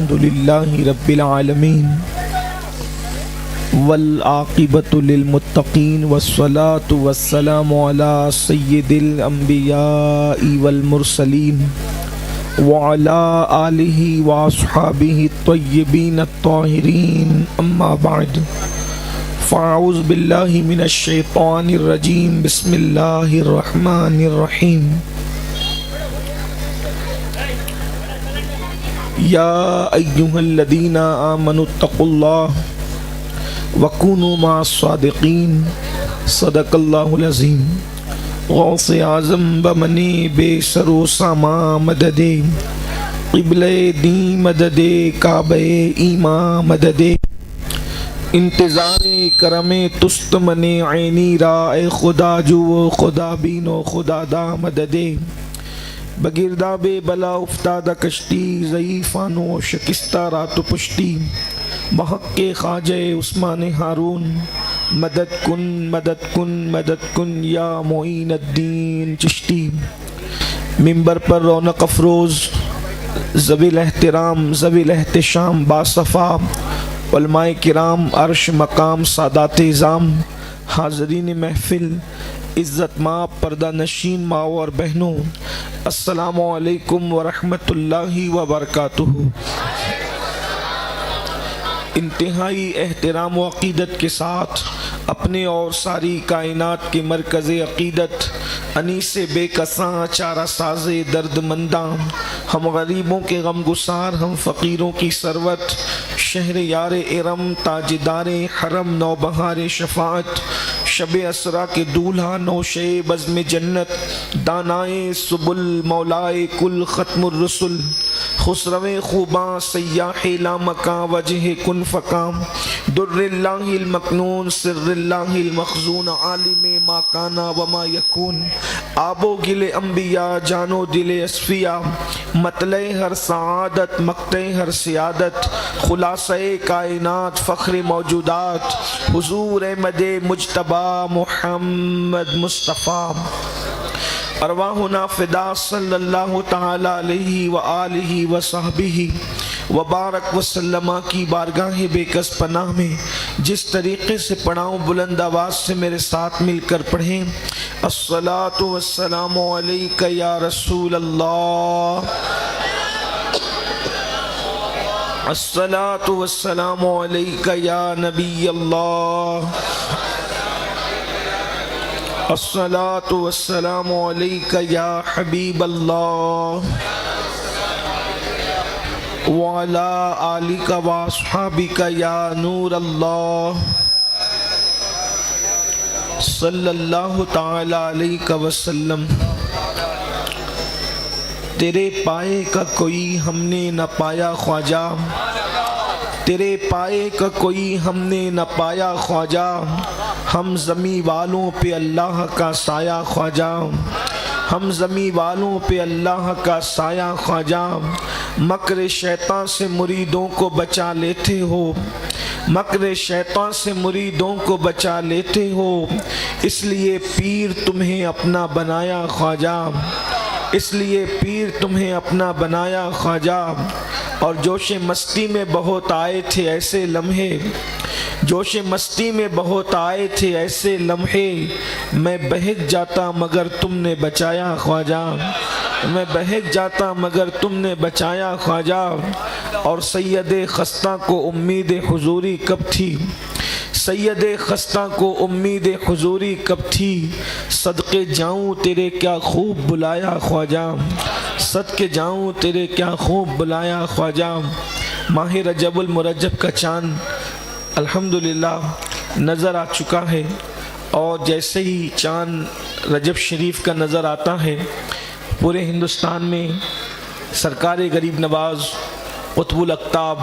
الحمدللہ رب العالمین والعاقبۃ للمتقین والصلاة والسلام علی سید الانبیاء والمرسلین وعلی آلہ واصحابہ الطیبین الطاہرین اما بعد فاعوذ باللہ من الشیطان الرجیم بسم اللہ الرحمن الرحیم یا ایہا الذین آمنوا اتقوا اللہ وَكُونُوا مَعَ الصَّادِقِينَ صدق اللہ العظیم غوث اعظم بمنی بے سر و ساما مدد قبلِ دین مدد کعبہ ایمان مدد انتظار کرم تست من عینی را اے خدا جو خدا بین و خدا دا مدد بگرداب بلا افتادہ کشتی ضعیفان و شکستہ رات و پشتی بحق کے خواجہ عثمان ہارون مدد کن مدد کن مدد کن یا معین الدین چشتی منبر پر رونق افروز ذوی الاحترام ذوی الاحتشام باصفا علماء کرام عرش مقام سادات اعظام حاضرین محفل عزت ماں پردہ نشین ماں اور بہنوں السلام علیکم ورحمۃ اللہ وبرکاتہ۔ انتہائی احترام و عقیدت کے ساتھ اپنے اور ساری کائنات کے مرکز عقیدت انیس بے کساں چارہ ساز درد منداں ہم غریبوں کے غم گسار ہم فقیروں کی ثروت شہر یار ارم تاجدار حرم نوبہار شفاعت شب اسرا کے دولہا نوشے بزم جنت دانائے سبل مولائے کل ختم الرسل خسرو خوباں سیاح لامکاں وجہ کن فکام در اللہ المکنون سر اللہ المخزون عالم ما کانا وما یکون آب و گل انبیاء جانو دل اصفیاء مطلع ہر سعادت مقطع ہر سیادت خلاصہ کائنات فخر موجودات حضور احمد مجتبی محمد مصطفیٰ ارواحنا فدا صلی اللہ تعالی علیہ وآلہ وصحبہ وبارک وسلم کی بارگاہ بے کس پناہ میں جس طریقے سے پڑھاؤں بلند آواز سے میرے ساتھ مل کر پڑھیں الصلاۃ والسلام علیک یا رسول اللہ، الصلاۃ والسلام علیک یا نبی اللہ، الصلاۃ والسلام علیک یا حبیب اللہ وعلی آلک واصحابک یا نور اللہ صلی اللہ تعالی علیہ وسلم۔ تیرے پائے کا کوئی ہم نے نہ پایا خواجہ، تیرے پائے کا کوئی ہم نے نہ پایا خواجہ، ہم زمیں والوں پہ اللہ کا سایہ خواجہ، ہم زمیں والوں پہ اللہ کا سایہ خواجہ، مکر شیطان سے مریدوں کو بچا لیتے ہو، مکر شیطان سے مریدوں کو بچا لیتے ہو، اس لیے پیر تمہیں اپنا بنایا خواجہ، اس لیے پیر تمہیں اپنا بنایا خواجہ۔ اور جوش مستی میں بہت آئے تھے ایسے لمحے، جوش مستی میں بہت آئے تھے ایسے لمحے، میں بہک جاتا مگر تم نے بچایا خواجہ، میں بہک جاتا مگر تم نے بچایا خواجہ۔ اور سید خستہ کو امید حضوری کب تھی، سید خستہ کو امید حضوری کب تھی، صدقے جاؤں تیرے کیا خوب بلایا خواجہ، صدقے جاؤں تیرے کیا خوب بلایا خواجہ۔ ماہ رجب المرجب کا چاند الحمدللہ نظر آ چکا ہے، اور جیسے ہی چاند رجب شریف کا نظر آتا ہے پورے ہندوستان میں سرکار غریب نواز قطب الاقطاب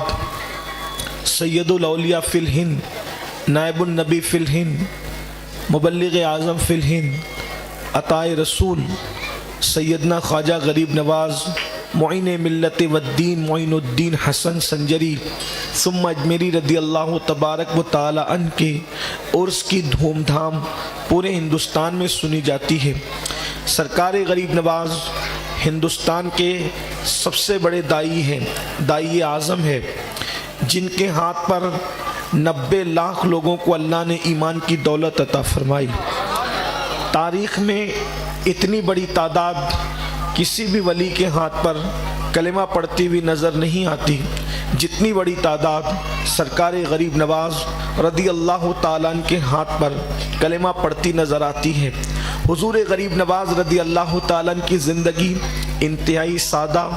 سید الاولیاء فی الہند نائب النبی فی الہند مبلغ اعظم فی الہند عطائے رسول سیدنا خواجہ غریب نواز معین ملت والدین معین الدین حسن سنجری ثم اجمیری رضی اللہ تبارک و تعالی عنہ کے عرس کی دھوم دھام پورے ہندوستان میں سنی جاتی ہے۔ سرکار غریب نواز ہندوستان کے سب سے بڑے دائی ہیں، دائی اعظم ہے، جن کے ہاتھ پر 90 لاکھ لوگوں کو اللہ نے ایمان کی دولت عطا فرمائی۔ تاریخ میں اتنی بڑی تعداد کسی بھی ولی کے ہاتھ پر کلمہ پڑھتی ہوئی نظر نہیں آتی جتنی بڑی تعداد سرکار غریب نواز رضی اللہ تعالیٰ عنہ کے ہاتھ پر کلمہ پڑھتی نظر آتی ہے۔ حضور غریب نواز رضی اللہ تعالیٰ عنہ کی زندگی انتہائی سادہ،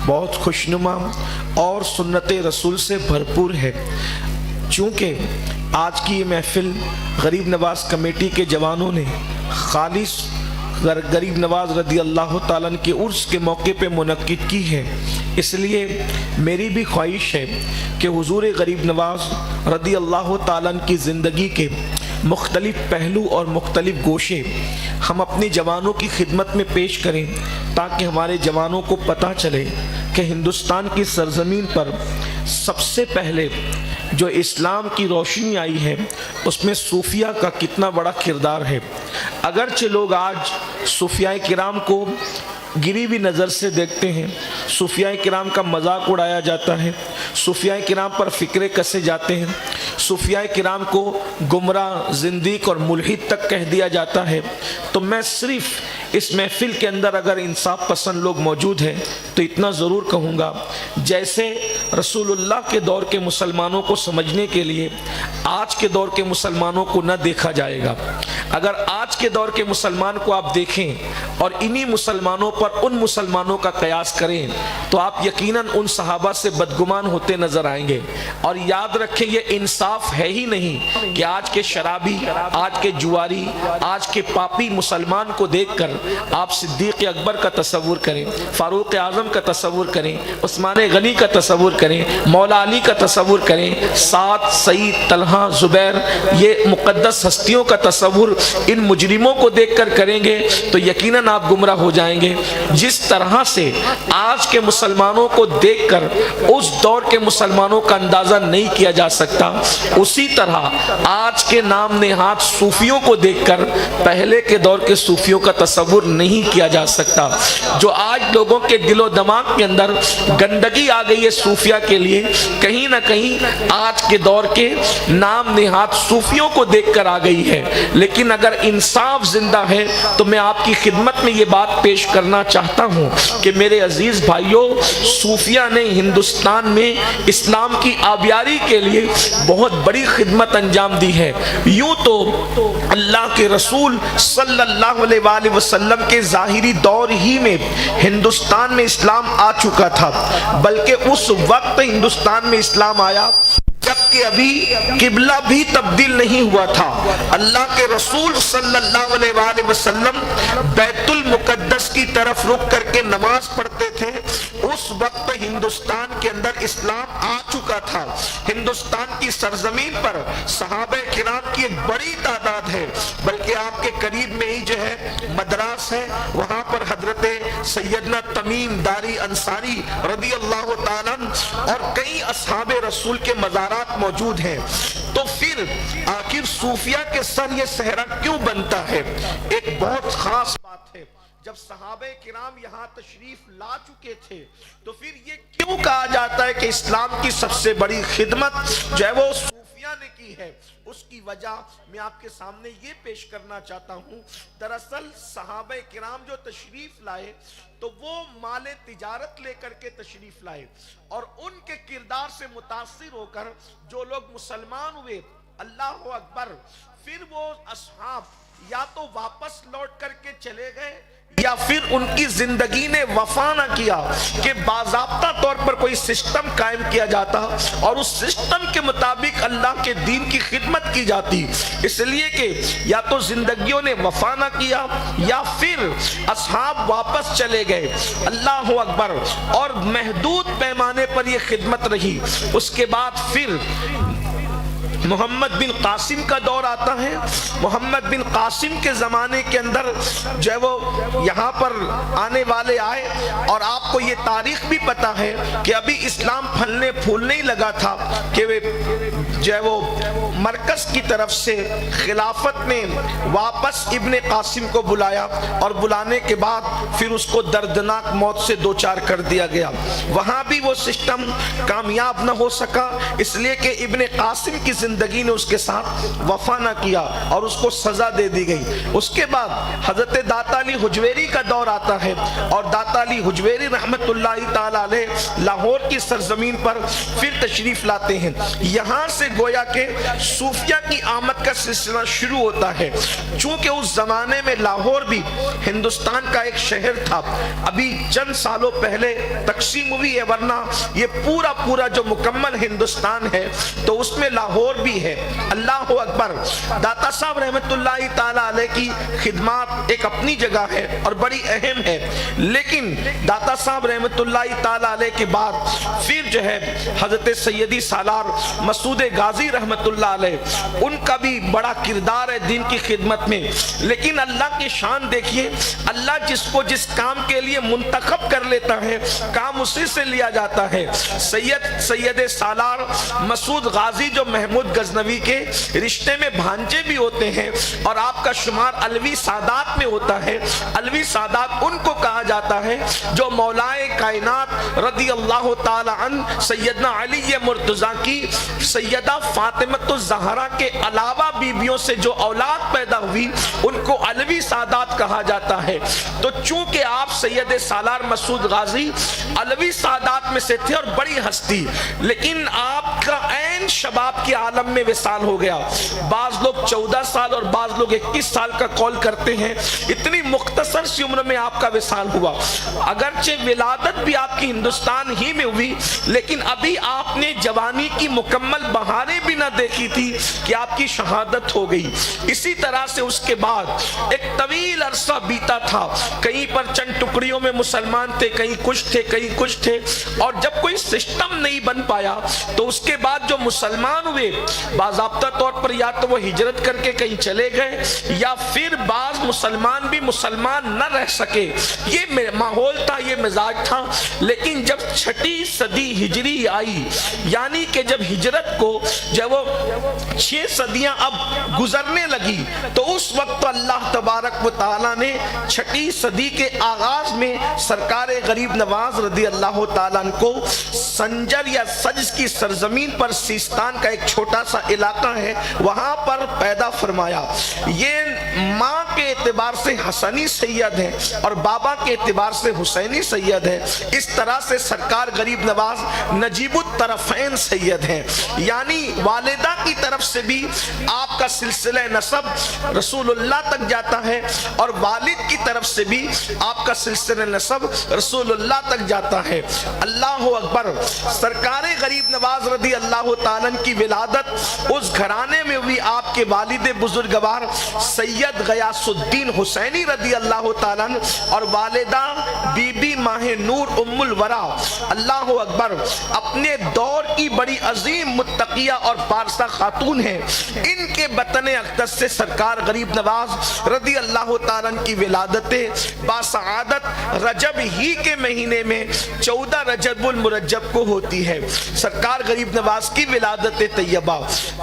بہت خوشنما اور سنت رسول سے بھرپور ہے۔ چونکہ آج کی یہ محفل غریب نواز کمیٹی کے جوانوں نے خالص غریب نواز رضی اللہ تعالیٰ عنہ کے عرس کے موقع پہ منعقد کی ہے، اس لیے میری بھی خواہش ہے کہ حضور غریب نواز رضی اللہ تعالیٰ عنہ کی زندگی کے مختلف پہلو اور مختلف گوشے ہم اپنی جوانوں کی خدمت میں پیش کریں، تاکہ ہمارے جوانوں کو پتہ چلے کہ ہندوستان کی سرزمین پر سب سے پہلے جو اسلام کی روشنی آئی ہے اس میں صوفیہ کا کتنا بڑا کردار ہے۔ اگرچہ لوگ آج صوفیاء کرام کو گری ہوئی نظر سے دیکھتے ہیں، صوفیاء کرام کا مذاق اڑایا جاتا ہے، صوفیاء کرام پر فکرے کسے جاتے ہیں، صوفیاء کرام کو گمراہ، زندیق اور ملحد تک کہہ دیا جاتا ہے، تو میں صرف اس محفل کے اندر اگر انصاف پسند لوگ موجود ہیں تو اتنا ضرور کہوں گا، جیسے رسول اللہ کے دور کے مسلمانوں کو سمجھنے کے لیے آج کے دور کے مسلمانوں کو نہ دیکھا جائے گا۔ اگر آج کے دور کے مسلمان کو آپ دیکھیں اور انہی مسلمانوں پر ان مسلمانوں کا قیاس کریں تو آپ یقیناً ان صحابہ سے بدگمان ہوتے نظر آئیں گے۔ اور یاد رکھیں، یہ انصاف ہے ہی نہیں کہ آج کے شرابی، آج کے جواری، آج کے پاپی مسلمان کو دیکھ کر آپ صدیق اکبر کا تصور کریں، فاروق اعظم کا تصور کریں، عثمان غنی کا تصور کریں، مولا علی کا تصور کریں، سعد، سعید، طلحہ، زبیر، یہ مقدس ہستیوں کا تصور ان مجرموں کو دیکھ کر کریں گے تو یقیناً آپ گمراہ ہو جائیں گے۔ جس طرح سے آج کے مسلمانوں کو دیکھ کر اس دور کے مسلمانوں کا اندازہ نہیں کیا جا سکتا، اسی طرح آج کے نام نہاد صوفیوں کو دیکھ کر پہلے کے دور کے صوفیوں کا تصور نہیں کیا جا سکتا۔ جو آج لوگوں کے دل و دماغ کے اندر گندگی آ گئی ہے صوفیہ کے لیے، کہیں نہ کہیں آج کے دور کے نام نہاد صوفیوں کو دیکھ کر آ گئی ہے۔ لیکن اگر انصاف زندہ ہے تو میں آپ کی خدمت میں یہ بات پیش کرنا چاہتا ہوں کہ میرے عزیز بھائیوں، صوفیہ نے ہندوستان میں اسلام کی آبیاری کے لیے بہت بڑی خدمت انجام دی ہے۔ یوں تو اللہ کے رسول صلی اللہ علیہ وآلہ وسلم کے ظاہری دور ہی میں ہندوستان میں اسلام آ چکا تھا، بلکہ اس وقت ہندوستان میں اسلام آیا جبکہ ابھی قبلہ بھی تبدیل نہیں ہوا تھا۔ اللہ کے رسول صلی اللہ علیہ وآلہ وسلم بیت المقدس کی طرف رخ کر کے نماز پڑھتے تھے، اس وقت ہندوستان کے اندر اسلام آ چکا تھا۔ ہندوستان کی سرزمین پر صحابہ کرام کی ایک بڑی تعداد ہے، بلکہ آپ کے قریب میں ہی جو ہے مدراس ہے، وہاں پر حضرت سیدنا تمیم داری انصاری رضی اللہ تعالیٰ اور کئی اصحاب رسول کے مزارات موجود ہیں۔ تو پھر آخر صوفیہ کے سر یہ صحرا کیوں بنتا ہے؟ ایک بہت خاص بات ہے، جب صحابہ کرام یہاں تشریف لا چکے تھے تو پھر یہ کیوں کہا جاتا ہے کہ اسلام کی سب سے بڑی خدمت جو ہے وہ صوفیہ نے کی ہے؟ اس کی وجہ میں آپ کے سامنے یہ پیش کرنا چاہتا ہوں۔ دراصل صحابہ کرام جو تشریف لائے تو وہ مال تجارت لے کر کے تشریف لائے، اور ان کے کردار سے متاثر ہو کر جو لوگ مسلمان ہوئے، اللہ اکبر، پھر وہ اصحاب یا تو واپس لوٹ کر کے چلے گئے یا پھر ان کی زندگی نے وفا نہ کیا کہ باضابطہ طور پر کوئی سسٹم قائم کیا جاتا اور اس سسٹم کے مطابق اللہ کے دین کی خدمت کی جاتی۔ اس لیے کہ یا تو زندگیوں نے وفا نہ کیا یا پھر اصحاب واپس چلے گئے، اللہ اکبر، اور محدود پیمانے پر یہ خدمت رہی۔ اس کے بعد پھر محمد بن قاسم کا دور آتا ہے۔ محمد بن قاسم کے زمانے کے اندر جو ہے وہ یہاں پر آنے والے آئے، اور آپ کو یہ تاریخ بھی پتا ہے کہ ابھی اسلام پھلنے پھولنے ہی لگا تھا کہ جو ہے وہ مرکز کی طرف سے خلافت نے واپس ابن قاسم کو بلایا اور بلانے کے بعد پھر اس کو دردناک موت سے دوچار کر دیا گیا. وہاں بھی وہ سسٹم کامیاب نہ ہو سکا اس لیے کہ ابن قاسم کی زندگی نے اس کے ساتھ وفا نہ کیا اور اس کو سزا دے دی گئی. اس کے بعد حضرت داتا علی حجویری کا دور آتا ہے اور داتا علی حجویری رحمت اللہ تعالی علیہ لاہور کی سرزمین پر پھر تشریف لاتے ہیں. یہاں سے گویا کہ صوفیہ کی آمد کا سلسلہ شروع ہوتا ہے. چونکہ اس زمانے میں لاہور بھی ہندوستان کا ایک شہر تھا, ابھی چند سالوں پہلے تقسیم ہوئی ہے, ورنہ یہ پورا جو مکمل ہندوستان ہے تو اس میں لاہور بھی ہے. اللہ اکبر. داتا صاحب رحمت اللہ تعالی علیہ کی خدمات ایک اپنی جگہ ہے اور بڑی اہم ہے, لیکن داتا صاحب رحمت اللہ تعالی علیہ کے بعد پھر جو ہے حضرت سیدی سالار مسعود غازی رحمت اللہ علیہ, ان کا بھی بڑا کردار ہے دین کی خدمت میں. لیکن اللہ کی شان دیکھیے, اللہ جس کو جس کام کے لیے منتخب کر لیتا ہے کام اسی سے لیا جاتا ہے. سید سالار مسعود غازی جو محمود غزنوی کے رشتے میں بھانجے بھی ہوتے ہیں اور آپ کا شمار علوی سادات میں ہوتا ہے. علوی سادات ان کو کہا جاتا ہے جو مولائے کائنات رضی اللہ تعالی عنہ سیدنا علی مرتضیٰ کی سیدہ فاطمہ الزہرا کے علاوہ بیویوں سے جو اولاد پیدا ہوئی ان کو علوی سادات کہا جاتا ہے. تو چونکہ آپ سید سالار مسعود غازی علوی سادات میں سے تھے اور بڑی ہستی, لیکن آپ کا عین شباب کے عالم میں وصال ہو گیا. بعض لوگ 14 سال اور بعض لوگ 21 سال کا قول کرتے ہیں. اتنی مختصر سی عمر میں آپ کا وصال ہوا. اگرچہ ولادت بھی آپ کی ہندوستان ہی میں ہوئی, لیکن ابھی آپ نے جوانی کی مکمل بہاریں بھی نہ دیکھی تھی کہ آپ کی شہادت ہو گئی. اسی طرح سے اس کے بعد ایک طویل عرصہ بیتا تھا, کہیں پر چند ٹکڑیوں میں مسلمان تھے, کہیں کچھ تھے کہیں کچھ تھے, اور جب کوئی سسٹم نہیں بن پایا تو اس کے بعد جو مسلمان ہوئے باضابطہ طور پر یا تو وہ ہجرت کر کے کہیں چلے گئے یا پھر بعض مسلمان بھی مسلمان نہ رہ سکے. یہ ماحول تھا, یہ مزاج تھا. لیکن جب 6 صدی ہجری آئی, یعنی کہ جب ہجرت کو جب وہ 6 صدیاں اب گزرنے لگی, تو اس وقت اللہ تبارک و تعالیٰ نے 6 صدی کے آغاز میں سرکار غریب نواز رضی اللہ تعالیٰ کو سنجر یا سجز کی سرزمین پر سیستان کا ایک چھوٹا سا علاقہ ہے وہاں پر پیدا فرمایا. یہ ماں کے اعتبار سے حسنی سید ہے اور بابا کے اعتبار سے حسینی سید ہے. اس طرح سے سرکار غریب نواز نجیب الطرفین سید ہیں, یعنی والدہ کی طرف سے بھی آپ کا سلسلہ نسب رسول اللہ تک جاتا ہے اور والد کی طرف سے بھی آپ کا سلسلہ نسب رسول اللہ تک جاتا ہے. اللہ اکبر. سرکار غریب نواز رضی اللہ تعالیٰ کی ولادت اس گھرانے میں ہوئی. آپ کے والد بزرگوار سید غیاث الدین حسینی رضی اللہ تعالیٰ اور والدہ بی بی ماہ نور ام الورا, اللہ اکبر, اپنے دور کی بڑی عظیم متقیہ اور پارسا خاتون ہیں. ان کے بطن اقدس سے سرکار غریب نواز رضی اللہ تعالیٰ کی ولادت باسعادت رجب ہی کے مہینے میں 14 رجب المرجب کو ہوتی ہے. سرکار غریب نواز کی ولادت طیبہ.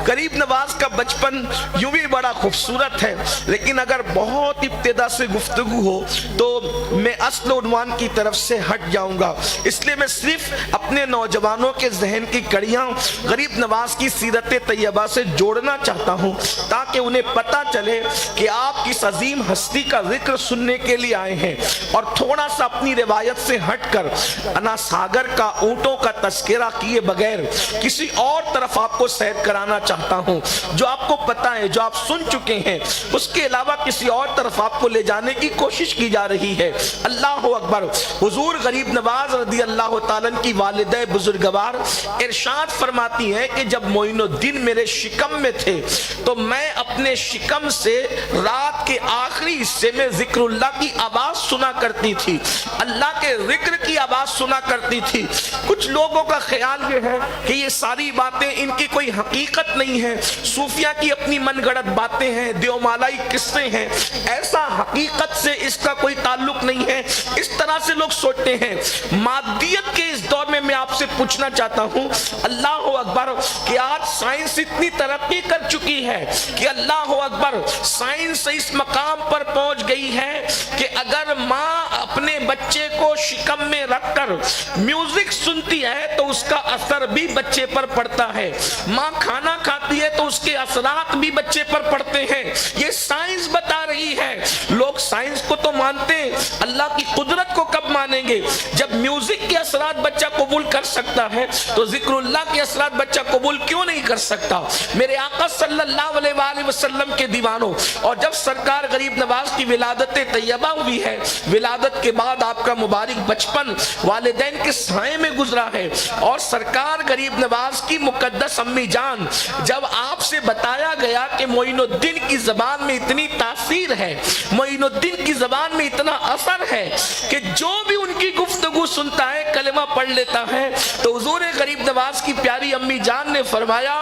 غریب نواز کا بچپن یوں بھی بڑا خوبصورت ہے, لیکن اگر بہت ابتدا سے گفتگو ہو تو میں اصل عنوان کی طرف سے ہٹ جاؤں گا, اس لیے میں صرف اپنے نوجوانوں کے ذہن کی کڑیاں غریب نواز کی سیرت طیبہ سے جوڑنا چاہتا ہوں تاکہ انہیں پتہ چلے کہ آپ کس عظیم ہستی کا ذکر سننے کے لیے آئے ہیں, اور تھوڑا سا اپنی روایت سے ہٹ کر انا ساگر کا اونٹوں کا تذکرہ کیے بغیر کسی اور طرف آپ کو سیر کرانا چاہتا ہوں. جو آپ کو پتہ ہے, جو آپ سن چکے ہیں, اس کے علاوہ کسی اور طرف آپ کو لے جانے کی کوشش کی جا رہی ہے. اللہ اکبر. حضور غریب نواز رضی اللہ تعالیٰ کی والدہ بزرگوار ارشاد فرماتی ہیں کہ جب معین الدین میرے شکم میں تھے تو میں اپنے شکم سے رات کے آخری حصے میں ذکر اللہ کی آواز سنا کرتی تھی, اللہ کے ذکر کی آواز سنا کرتی تھی. کچھ لوگوں کا خیال یہ ہے کہ یہ ساری بات باتیں ان کی کوئی حقیقت نہیں ہے، صوفیہ کی اپنی من گڑت باتیں ہیں، دیومالائی قصے ہیں، ایسا حقیقت سے اس کا کوئی تعلق نہیں ہے، اس طرح سے لوگ سوچتے ہیں۔ مادیت کے اس دور میں آپ سے پوچھنا چاہتا ہوں، اللہ اکبر، کہ آج سائنس اتنی ترقی کر چکی ہے کہ اللہ اکبر، سائنس اس مقام پر پہنچ گئی ہے کہ اگر ماں اپنے بچے کو شکم میں رکھ کر میوزک سنتی ہے تو اس کا اثر بھی بچے پر پڑتا ہے، ماں کھانا کھاتی ہے تو اس کے اثرات بھی بچے پر پڑتے ہیں، یہ سائنس بتا رہی ہے۔ لوگ سائنس کو تو مانتے ہیں، اللہ کی قدرت کو کب مانیں گے؟ جب میوزک کے اثرات بچہ قبول کر سکتا ہے تو ذکر اللہ کے اثرات بچہ قبول کیوں نہیں کر سکتا؟ میرے آقا صلی اللہ علیہ وآلہ وسلم کے دیوانوں، اور جب سرکار غریب نواز کی ولادت طیبہ ہوئی ہے، ولادت کے بعد آپ کا مبارک بچپن والدین کے سائے میں گزرا ہے، اور سرکار غریب نواز کی مقدس امی جان، جب آپ سے بتایا گیا کہ معین الدین کی زبان میں اتنی تاثیر ہے، معین الدین کی زبان میں اتنا اثر ہے کہ جو بھی ان کی گفتگو سنتا ہے کلمہ پڑھ لیتا ہے، تو حضور غریب نواز کی پیاری امی جان نے فرمایا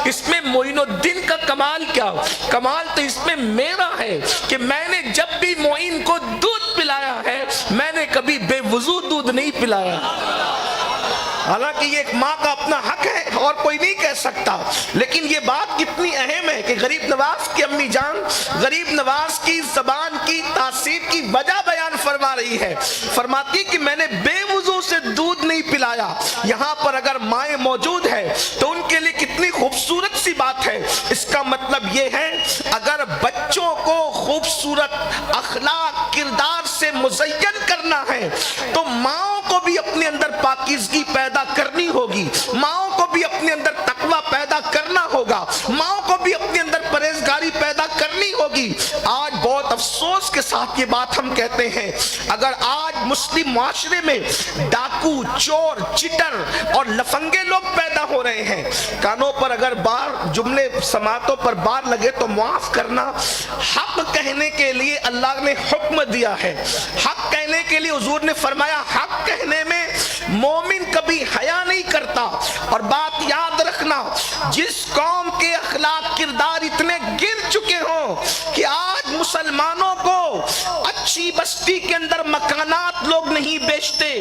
اس میں معین الدین کا کمال کیا؟ کمال تو اس میں میرا ہے کہ میں نے جب بھی معین کو دودھ پلایا ہے میں نے کبھی بے وضو دودھ نہیں پلایا۔ حالانکہ یہ ایک ماں کا اپنا حق ہے اور کوئی نہیں کہہ سکتا، لیکن یہ بات کتنی اہم ہے کہ غریب نواز کی امی جان غریب نواز کی زبان کی تاثیر کی وجہ بیان فرما رہی ہے، فرماتی کہ میں نے بے وضو سے دودھ نہیں پلایا۔ یہاں پر اگر مائیں موجود ہے تو ان کے لیے کتنی خوبصورت سی بات ہے۔ اس کا مطلب یہ ہے اگر بچوں کو خوبصورت اخلاق کردار سے مزین کرنا ہے تو ماؤں کو بھی اپنے اندر پاکیزگی پیدا کرنی ہوگی، ماؤں کو بھی اپنے اندر تقوی پیدا کرنا ہوگا، ماؤں کو بھی اپنے اندر پرہیزگاری پیدا کرنی ہوگی۔ آج بہت افسوس کے ساتھ یہ بات ہم کہتے ہیں، اگر آج مسلم معاشرے میں ڈاکو، چور، چٹر اور لفنگے لوگ پیدا ہو رہے ہیں، کانوں پر اگر بار جملے سماعتوں پر بار لگے تو معاف کرنا، حق کہنے کے لیے اللہ نے حکم دیا ہے، حق کہنے کے لیے حضور نے فرمایا حق کہنے میں مومن کبھی حیا نہیں کرتا۔ اور بات یاد رکھنا، جس قوم کے اخلاق کردار اتنے گر چکے ہوں کہ آج مسلمانوں کو اچھی بستی کے اندر مکانات لوگ نہیں بیچتے،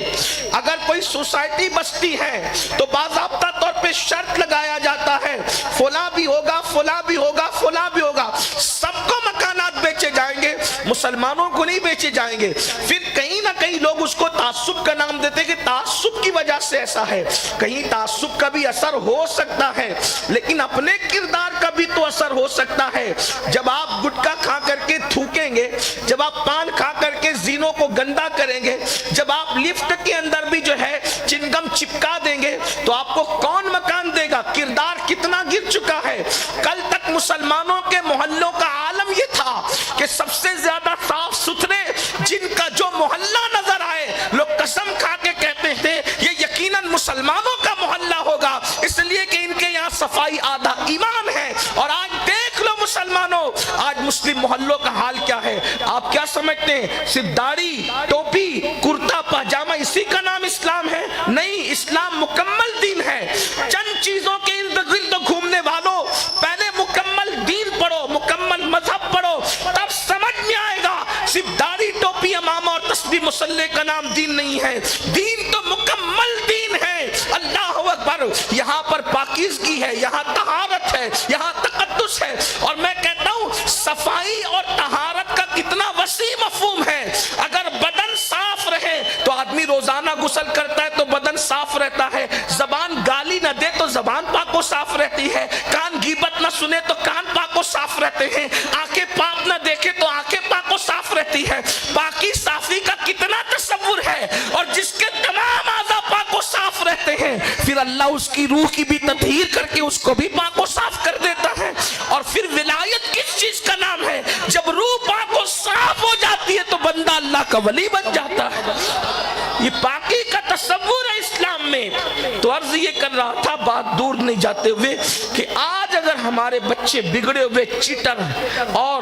اگر کوئی سوسائٹی بستی ہے تو باضابطہ طور پہ شرط لگایا جاتا ہے فلاں بھی ہوگا، فلاں بھی ہوگا، فلاں بھی ہوگا، سب کو مکانات بیچے جائیں گے، مسلمانوں کو نہیں بیچے جائیں گے۔ پھر کہیں نہ کہیں لوگ اس کو تعصب کا نام دیتے کہ تعصب کی وجہ سے ایسا ہے، کہیں تعصب کا بھی اثر ہو سکتا ہے لیکن اپنے کردار کا بھی تو اثر ہو سکتا ہے۔ جب آپ گٹکا کھا کر کے تھوکیں گے، جب آپ پان کھا کر کے زینوں کو گندا کریں گے، جب آپ لفٹ کے اندر بھی جو ہے چنگم چپکا دیں گے تو آپ کو کون مکان دے گا؟ کردار کتنا گر چکا ہے۔ کل تک مسلمانوں کے محلوں کا عالم یہ تھا کہ سب سے زیادہ صاف ستھرے جن کا جو محلہ نظر آئے لوگ قسم کھا کے کہتے تھے یہ یقیناً مسلمانوں کا محلہ ہوگا، اس لیے کہ ان کے یہاں صفائی آدھا ایمان ہے۔ اور آج دیکھ لو مسلمانوں، آج مسلم محلوں کا حال کیا ہے؟ آپ کیا سمجھتے ہیں صرف داڑھی، ٹوپی، کرتا پاجامہ اسی کا نام اسلام ہے؟ نہیں، اسلام مکمل دین ہے۔ چند چیزوں کے ارد گرد گھومنے والوں، پہلے مکمل دین پڑھو، مکمل مذہب پڑھو، تب سمجھ میں آئے گا صرف داڑھی، ٹوپی، امامہ اور تسبیح مسلح کا نام دین نہیں ہے۔ دین تو مکمل دین ہے۔ اللہ اکبر، یہاں پر پاکیزگی ہے، یہاں طہارت ہے، یہاں تقدس ہے۔ اور میں کہتا ہوں صفائی اور طہارت کا کتنا وسیع مفہوم ہے۔ اگر بدن صاف رہے تو آدمی روزانہ غسل کرتا ہے تو بدن صاف رہتا ہے، زبان گالی نہ دے تو زبان پاک و صاف رہتی ہے، کان غیبت نہ سنے تو کان پاک و صاف رہتے ہیں، آنکھیں پاک نہ دیکھے تو آنکھیں پاک و صاف رہتی ہے۔ پاکی صافی کا کتنا تصور ہے، اور جس کے تمام اعضاء پاک و صاف رہتے ہیں پھر اللہ اس کی روح کی بھی تطہیر کر کے اس کو بھی پاک و صاف کر دیتا ہے۔ اور پھر ولایت کس چیز کا نام ہے؟ جب روح پاک و صاف ہو جاتی ہے تو بندہ اللہ کا ولی بن جاتا ہے۔ یہ پاکی کا تصور ہے اسلام میں۔ تو عرض یہ کر رہا تھا بات دور نہیں جاتے ہوئے کہ آج اگر ہمارے بچے بگڑے ہوئے چیٹر اور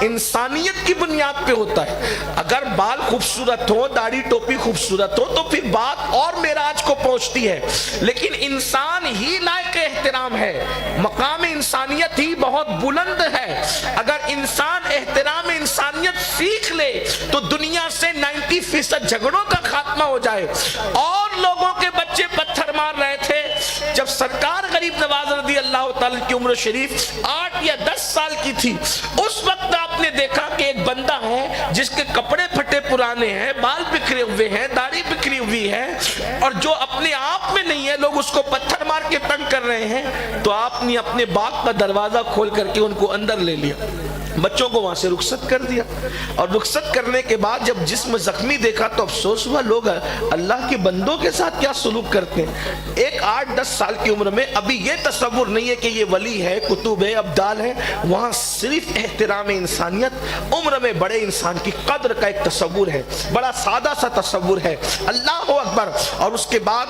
انسانیت کی بنیاد پہ ہوتا ہے. اگر بال خوبصورت ہو، داڑھی ٹوپی خوبصورت ہو تو پھر بات اور معراج کو پہنچتی ہے، لیکن انسان ہی لائق احترام ہے، مقام انسانیت ہی بہت بلند ہے. اگر انسان احترام انسانیت سیکھ لے تو دنیا سے 90% جھگڑوں کا خاتمہ ہو جائے. اور لوگوں کے بچے پتھر مار رہے تھے جب سرکار غریب نواز رضی اللہ تعالی کی عمر شریف 8 یا 10 سال کی تھی. اس وقت آپ نے دیکھا کہ ایک بندہ ہے جس کے کپڑے پھٹے پرانے ہیں، بال بکھرے ہوئے ہیں، داڑھی بکھری ہوئی ہے، اور جو اپنے آپ میں نہیں ہے، لوگ اس کو پتھر مار کے تنگ کر رہے ہیں. تو آپ نے اپنے باغ کا دروازہ کھول کر کے ان کو اندر لے لیا، بچوں کو وہاں سے رخصت کر دیا. اور رخصت کرنے کے بعد جب جسم زخمی دیکھا تو افسوس ہوا، لوگ اللہ کے بندوں کے ساتھ کیا سلوک کرتے ہیں. ایک 8-10 سال کی عمر میں ابھی یہ تصور نہیں ہے کہ یہ ولی ہے، کتب ہے، ابدال ہے. وہاں صرف احترام انسانیت، عمر میں بڑے انسان کی قدر کا ایک تصور ہے، بڑا سادہ سا تصور ہے. اللہ اکبر. اور اس کے بعد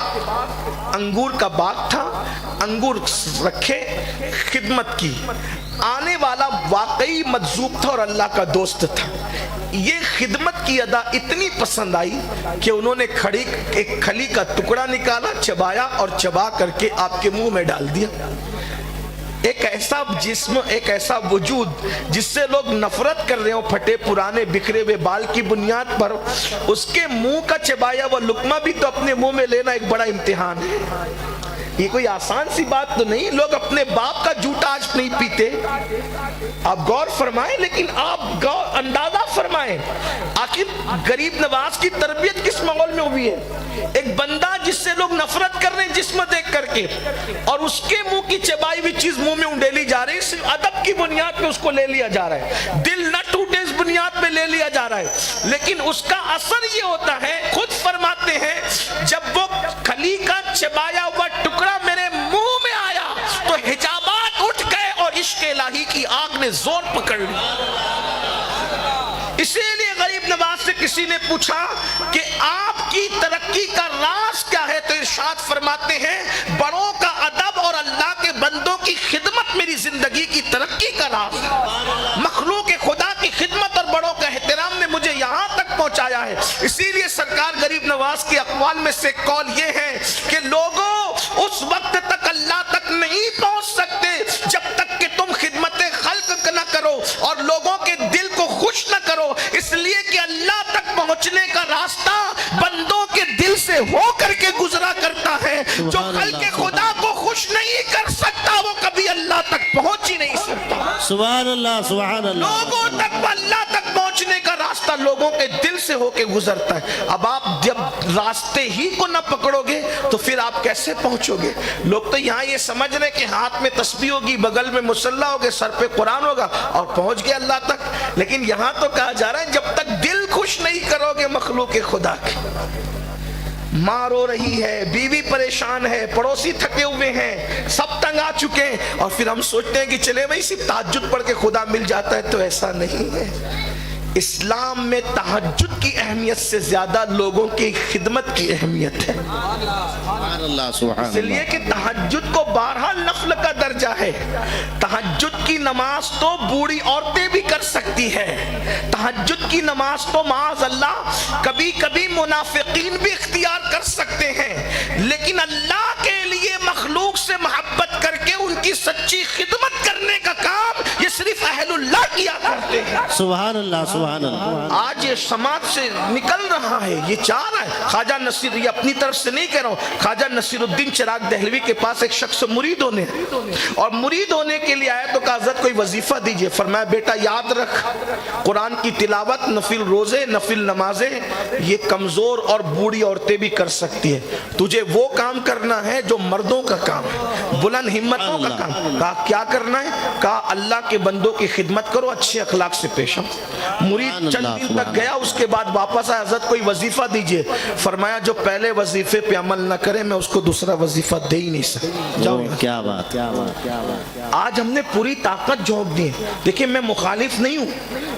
انگور کا باغ تھا، انگور رکھے، خدمت کی. آنے والا واقعی مجذوب تھا اور اللہ کا دوست تھا. یہ خدمت کی ادا اتنی پسند آئی کہ انہوں نے ایک کھلی کا ٹکڑا نکالا، چبایا اور چبا کر کے آپ کے منہ میں ڈال دیا. ایک ایسا جسم، ایک ایسا وجود جس سے لوگ نفرت کر رہے ہوں، پھٹے پرانے بکھرے ہوئے بال کی بنیاد پر، اس کے منہ کا چبایا وہ لقمہ بھی تو اپنے منہ میں لینا ایک بڑا امتحان ہے. یہ کوئی آسان سی بات تو نہیں. لوگ اپنے باپ کا جھوٹا آج نہیں پیتے. آپ غور فرمائیں، لیکن آپ اندازہ فرمائیں آخر غریب نواز کی تربیت کس ماحول میں ہوئی ہے. ایک بندہ جس سے لوگ نفرت کر رہے ہیں جسم دیکھ کر کے، اور اس کے منہ کی چبائی ہوئی چیز منہ میں انڈیلی جا رہی ہے، صرف ادب کی بنیاد پہ اس کو لے لیا جا رہا ہے، دل نہ ٹوٹے اس بنیاد پہ لے لیا جا رہا ہے. لیکن اس کا اثر یہ ہوتا ہے، خود فرماتے ہیں، جب وہ کھلی کا چبایا ہوا ٹکڑا میرے منہ میں آیا تو حجابات اٹھ گئے اور عشق الہی کی آگ نے زور پکڑ لی. اسی لیے غریب نواز سے کسی نے پوچھا کہ آپ کی ترقی کا راز کیا ہے، تو ارشاد فرماتے ہیں، بڑوں کا ادب اور اللہ کے بندوں کی خدمت میری زندگی کی ترقی کا راز ہے. مخلوق خدا کی خدمت اور بڑوں کا احترام نے مجھے یہاں تک پہنچایا ہے. اسی لیے سرکار غریب نواز کے اقوال میں سے قول یہ ہے کہ لوگوں اس وقت تک اللہ تک نہیں پہنچ سکتے جب تک کہ تم خدمت خلق نہ کرو اور لوگوں کے دل کو خوش نہ کرو. اس لیے کہ اللہ تک پہنچنے کا راستہ بندوں کے دل سے ہو کر کے گزرا کرتا ہے. جو خلق خدا کو خوش نہیں کر سکتا وہ کبھی اللہ تک پہنچ ہی نہیں سکتا. سبحان اللہ، سبحان اللہ. لوگوں تک اللہ تک پہنچنے کا راستہ لوگوں کے دل سے ہو کے گزرتا ہے. اب آپ جب راستے ہی کو نہ پکڑو گے تو پھر آپ کیسے پہنچو گے؟ لوگ تو یہاں یہ سمجھ رہے کہ ہاتھ میں تسبیح ہوگی، بغل میں مصلی ہوگے، سر پہ قرآن ہوگا اور پہنچ گئے اللہ تک. لیکن یہاں تو کہا جا رہا ہے جب تک دل خوش نہیں کرو گے مخلوق خدا کے. ماں رو رہی ہے، بیوی پریشان ہے، پڑوسی تھکے ہوئے ہیں، سب تنگ آ چکے ہیں، اور پھر ہم سوچتے ہیں کہ چلے بھائی صرف تہجد پڑھ کے خدا مل جاتا ہے. تو ایسا نہیں ہے. اسلام میں تہجد کی اہمیت سے زیادہ لوگوں کی خدمت کی اہمیت ہے. اس لیے کہ تہجد کو بہرحال نفل کا درجہ ہے. تہجد کی نماز تو بوڑھی عورتیں بھی کر سکتی ہے. تہجد کی نماز تو معاذ اللہ کبھی کبھی منافقین بھی اختیار کر سکتے ہیں. لیکن اللہ کے لیے مخلوق سے محبت کر کے ان کی سچی خدمت کرنے کا کام یہ صرف اہل اللہ کیا کرتے ہیں. سبحان اللہ، سبحان اللہ. آج یہ سماج سے نکل رہا ہے، یہ چاہ رہا ہے. خواجہ نصیر، یہ اپنی طرف سے نہیں کہہ رہا ہوں، خواجہ نصیر الدین چراغ دہلوی کے پاس ایک شخص مرید ہونے اور مرید ہونے کے لیے آیا تو کہا حضرت کوئی وظیفہ دیجئے. فرمایا بیٹا یاد رکھ، قرآن کی تلاوت، نفل روزے، نفل نمازیں یہ کمزور اور بوڑھی عورتیں بھی کر سکتی ہیں. تجھے وہ کام کرنا ہے جو مردوں کا کام ہے، بلند ہمتوں کا کام. کہا کیا کرنا ہے؟ کہا اللہ کے بندوں کی خدمت کرو، اچھے اخلاق سے پیش آؤ. مرید چند دن تک گیا، اس کے بعد واپس آیا، حضرت کوئی وظیفہ دیجئے. فرمایا جو پہلے وظیفے پہ عمل نہ کرے میں اس کو دوسرا وظیفہ دے ہی نہیں سکتا. کیا بات، کیا بات، کیا بات. آج ہم نے پوری طاقت جھونک دی. دیکھیں میں مخالف نہیں ہوں،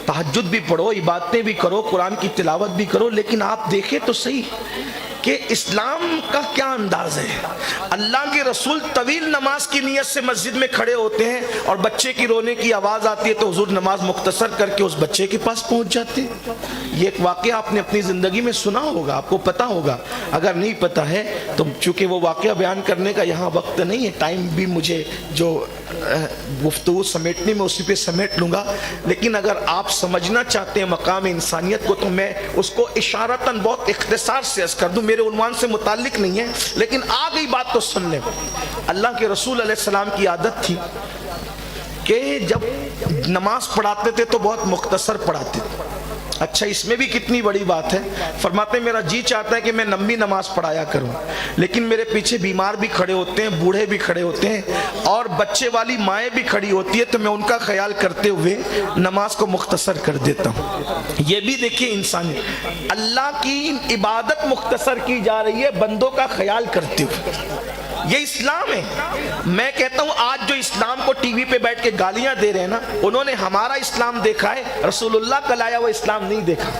تہجد بھی پڑھو، عبادتیں بھی کرو، قرآن کی تلاوت بھی کرو، لیکن آپ دیکھیں تو صحیح کہ اسلام کا کیا انداز ہے. اللہ کے رسول طویل نماز کی نیت سے مسجد میں کھڑے ہوتے ہیں اور بچے کی رونے کی آواز آتی ہے تو حضور نماز مختصر کر کے اس بچے کے پاس پہنچ جاتے ہیں. یہ ایک واقعہ آپ نے اپنی زندگی میں سنا ہوگا, آپ کو پتا ہوگا. اگر نہیں پتا ہے تو چونکہ وہ واقعہ بیان کرنے کا یہاں وقت نہیں ہے, ٹائم بھی مجھے جو گفتگو سمیٹنے میں اسی پہ سمیٹ لوں گا, لیکن اگر آپ سمجھنا چاہتے ہیں مقام انسانیت کو تو میں اس کو اشارتاً بہت اختصار سے عرض کر دوں. میرے عنوان سے متعلق نہیں ہے لیکن آ گئی بات تو سن لیں. اللہ کے رسول علیہ السلام کی عادت تھی کہ جب نماز پڑھاتے تھے تو بہت مختصر پڑھاتے تھے. اچھا اس میں بھی کتنی بڑی بات ہے, فرماتے ہیں میرا جی چاہتا ہے کہ میں لمبی نماز پڑھایا کروں, لیکن میرے پیچھے بیمار بھی کھڑے ہوتے ہیں, بوڑھے بھی کھڑے ہوتے ہیں اور بچے والی مائیں بھی کھڑی ہوتی ہے, تو میں ان کا خیال کرتے ہوئے نماز کو مختصر کر دیتا ہوں. یہ بھی دیکھیے انسانی, اللہ کی عبادت مختصر کی جا رہی ہے بندوں کا خیال کرتے ہوئے. یہ اسلام ہے. میں کہتا ہوں آج جو اسلام کو ٹی وی پہ بیٹھ کے گالیاں دے رہے ہیں نا, انہوں نے ہمارا اسلام دیکھا ہے, رسول اللہ کا لایا وہ اسلام نہیں دیکھا.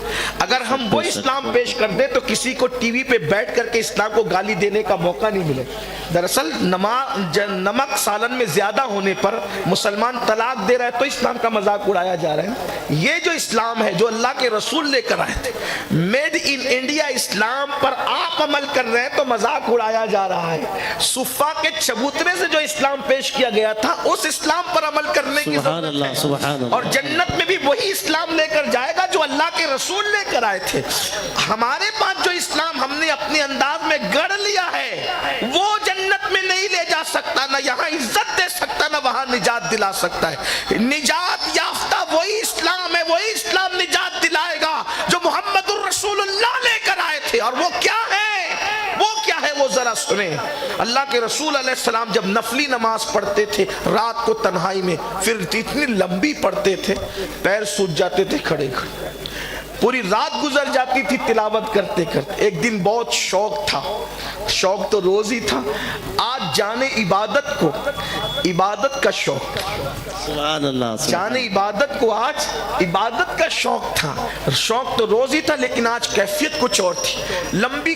اگر ہم وہ اسلام پیش کر دیں تو کسی کو ٹی وی پہ بیٹھ کر کے اسلام کو گالی دینے کا موقع نہیں ملے. دراصل نمک سالن میں زیادہ ہونے پر مسلمان طلاق دے رہا ہے تو اسلام کا مذاق اڑایا جا رہا ہے. یہ جو اسلام ہے جو اللہ کے رسول لے کر آئے تھے, میڈ ان انڈیا اسلام پر آپ عمل کر رہے ہیں تو مذاق اڑایا جا رہا ہے. صفا کے چبوترے سے جو اسلام پیش کیا گیا تھا اس اسلام پر عمل کرنے کی ضرورت ہے. سبحان اللہ. اور جنت میں بھی وہی اسلام لے کر جائے گا جو اللہ کے رسول لے کر آئے تھے. ہمارے پاس جو اسلام ہم نے اپنے انداز میں گڑھ لیا ہے وہ جنت میں نہیں لے جا سکتا, نہ یہاں عزت دے سکتا, نہ وہاں نجات دلا سکتا ہے. نجات یافتہ وہی اسلام ہے, وہی اسلام نجات دلائے گا جو محمد الرسول اللہ لے کر آئے تھے. اور وہ کیا ہے, وہ کیا ہے, وہ ذرا سنیں. اللہ کے رسول علیہ السلام جب نفلی نماز پڑھتے تھے رات کو تنہائی میں, پھر اتنی لمبی پڑھتے تھے پیر سوج جاتے تھے کھڑے کھڑے, پوری رات گزر جاتی تھی تلاوت کرتے کرتے. ایک دن بہت شوق تھا, شوق تو روز ہی تھا, آج جانے عبادت کو, عبادت کا شوق, سبحان اللہ. جانے عبادت کو آج عبادت کا شوق تھا. شوق تو روز ہی تھا لیکن آج کیفیت کچھ اور تھی. لمبی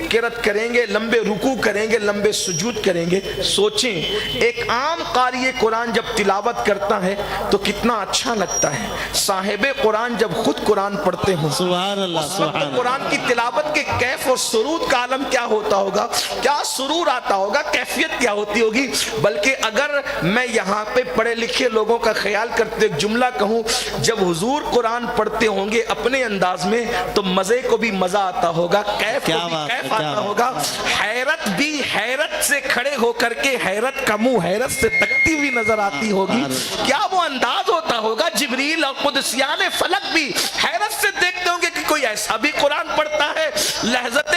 قرات کریں گے, لمبے رکوع کریں گے, لمبے سجود کریں گے. سوچیں ایک عام قاری قرآن جب تلاوت کرتا ہے تو کتنا اچھا لگتا ہے. صاحب قرآن جب خود قرآن پڑھتے ہوں, سبحان اللہ. سبحان اللہ. قرآن کی تلاوت کے کیف اور سرود کا عالم کیا ہوتا ہوگا, کیا سرور آتا ہوگا, کیفیت کیا ہوتی ہوگی. بلکہ اگر میں یہاں پہ پڑھے لکھے لوگوں کا خیال کرتے ایک جملہ کہوں, جب حضور قرآن پڑھتے ہوں گے اپنے انداز میں تو مزے کو بھی مزہ آتا ہوگا, کیف کو بھی کیف آتا ہوگا, حیرت بھی حیرت سے کھڑے ہو کر کے حیرت کا منہ حیرت سے تکتی ہوئی نظر آتی ہوگی. کیا وہ انداز ہوتا ہوگا, جبریل اور قدسیان فلک بھی حیرت سے دیکھتے ہوں گے کہ کوئی ایسا بھی قرآن پڑھتا ہے. لہذت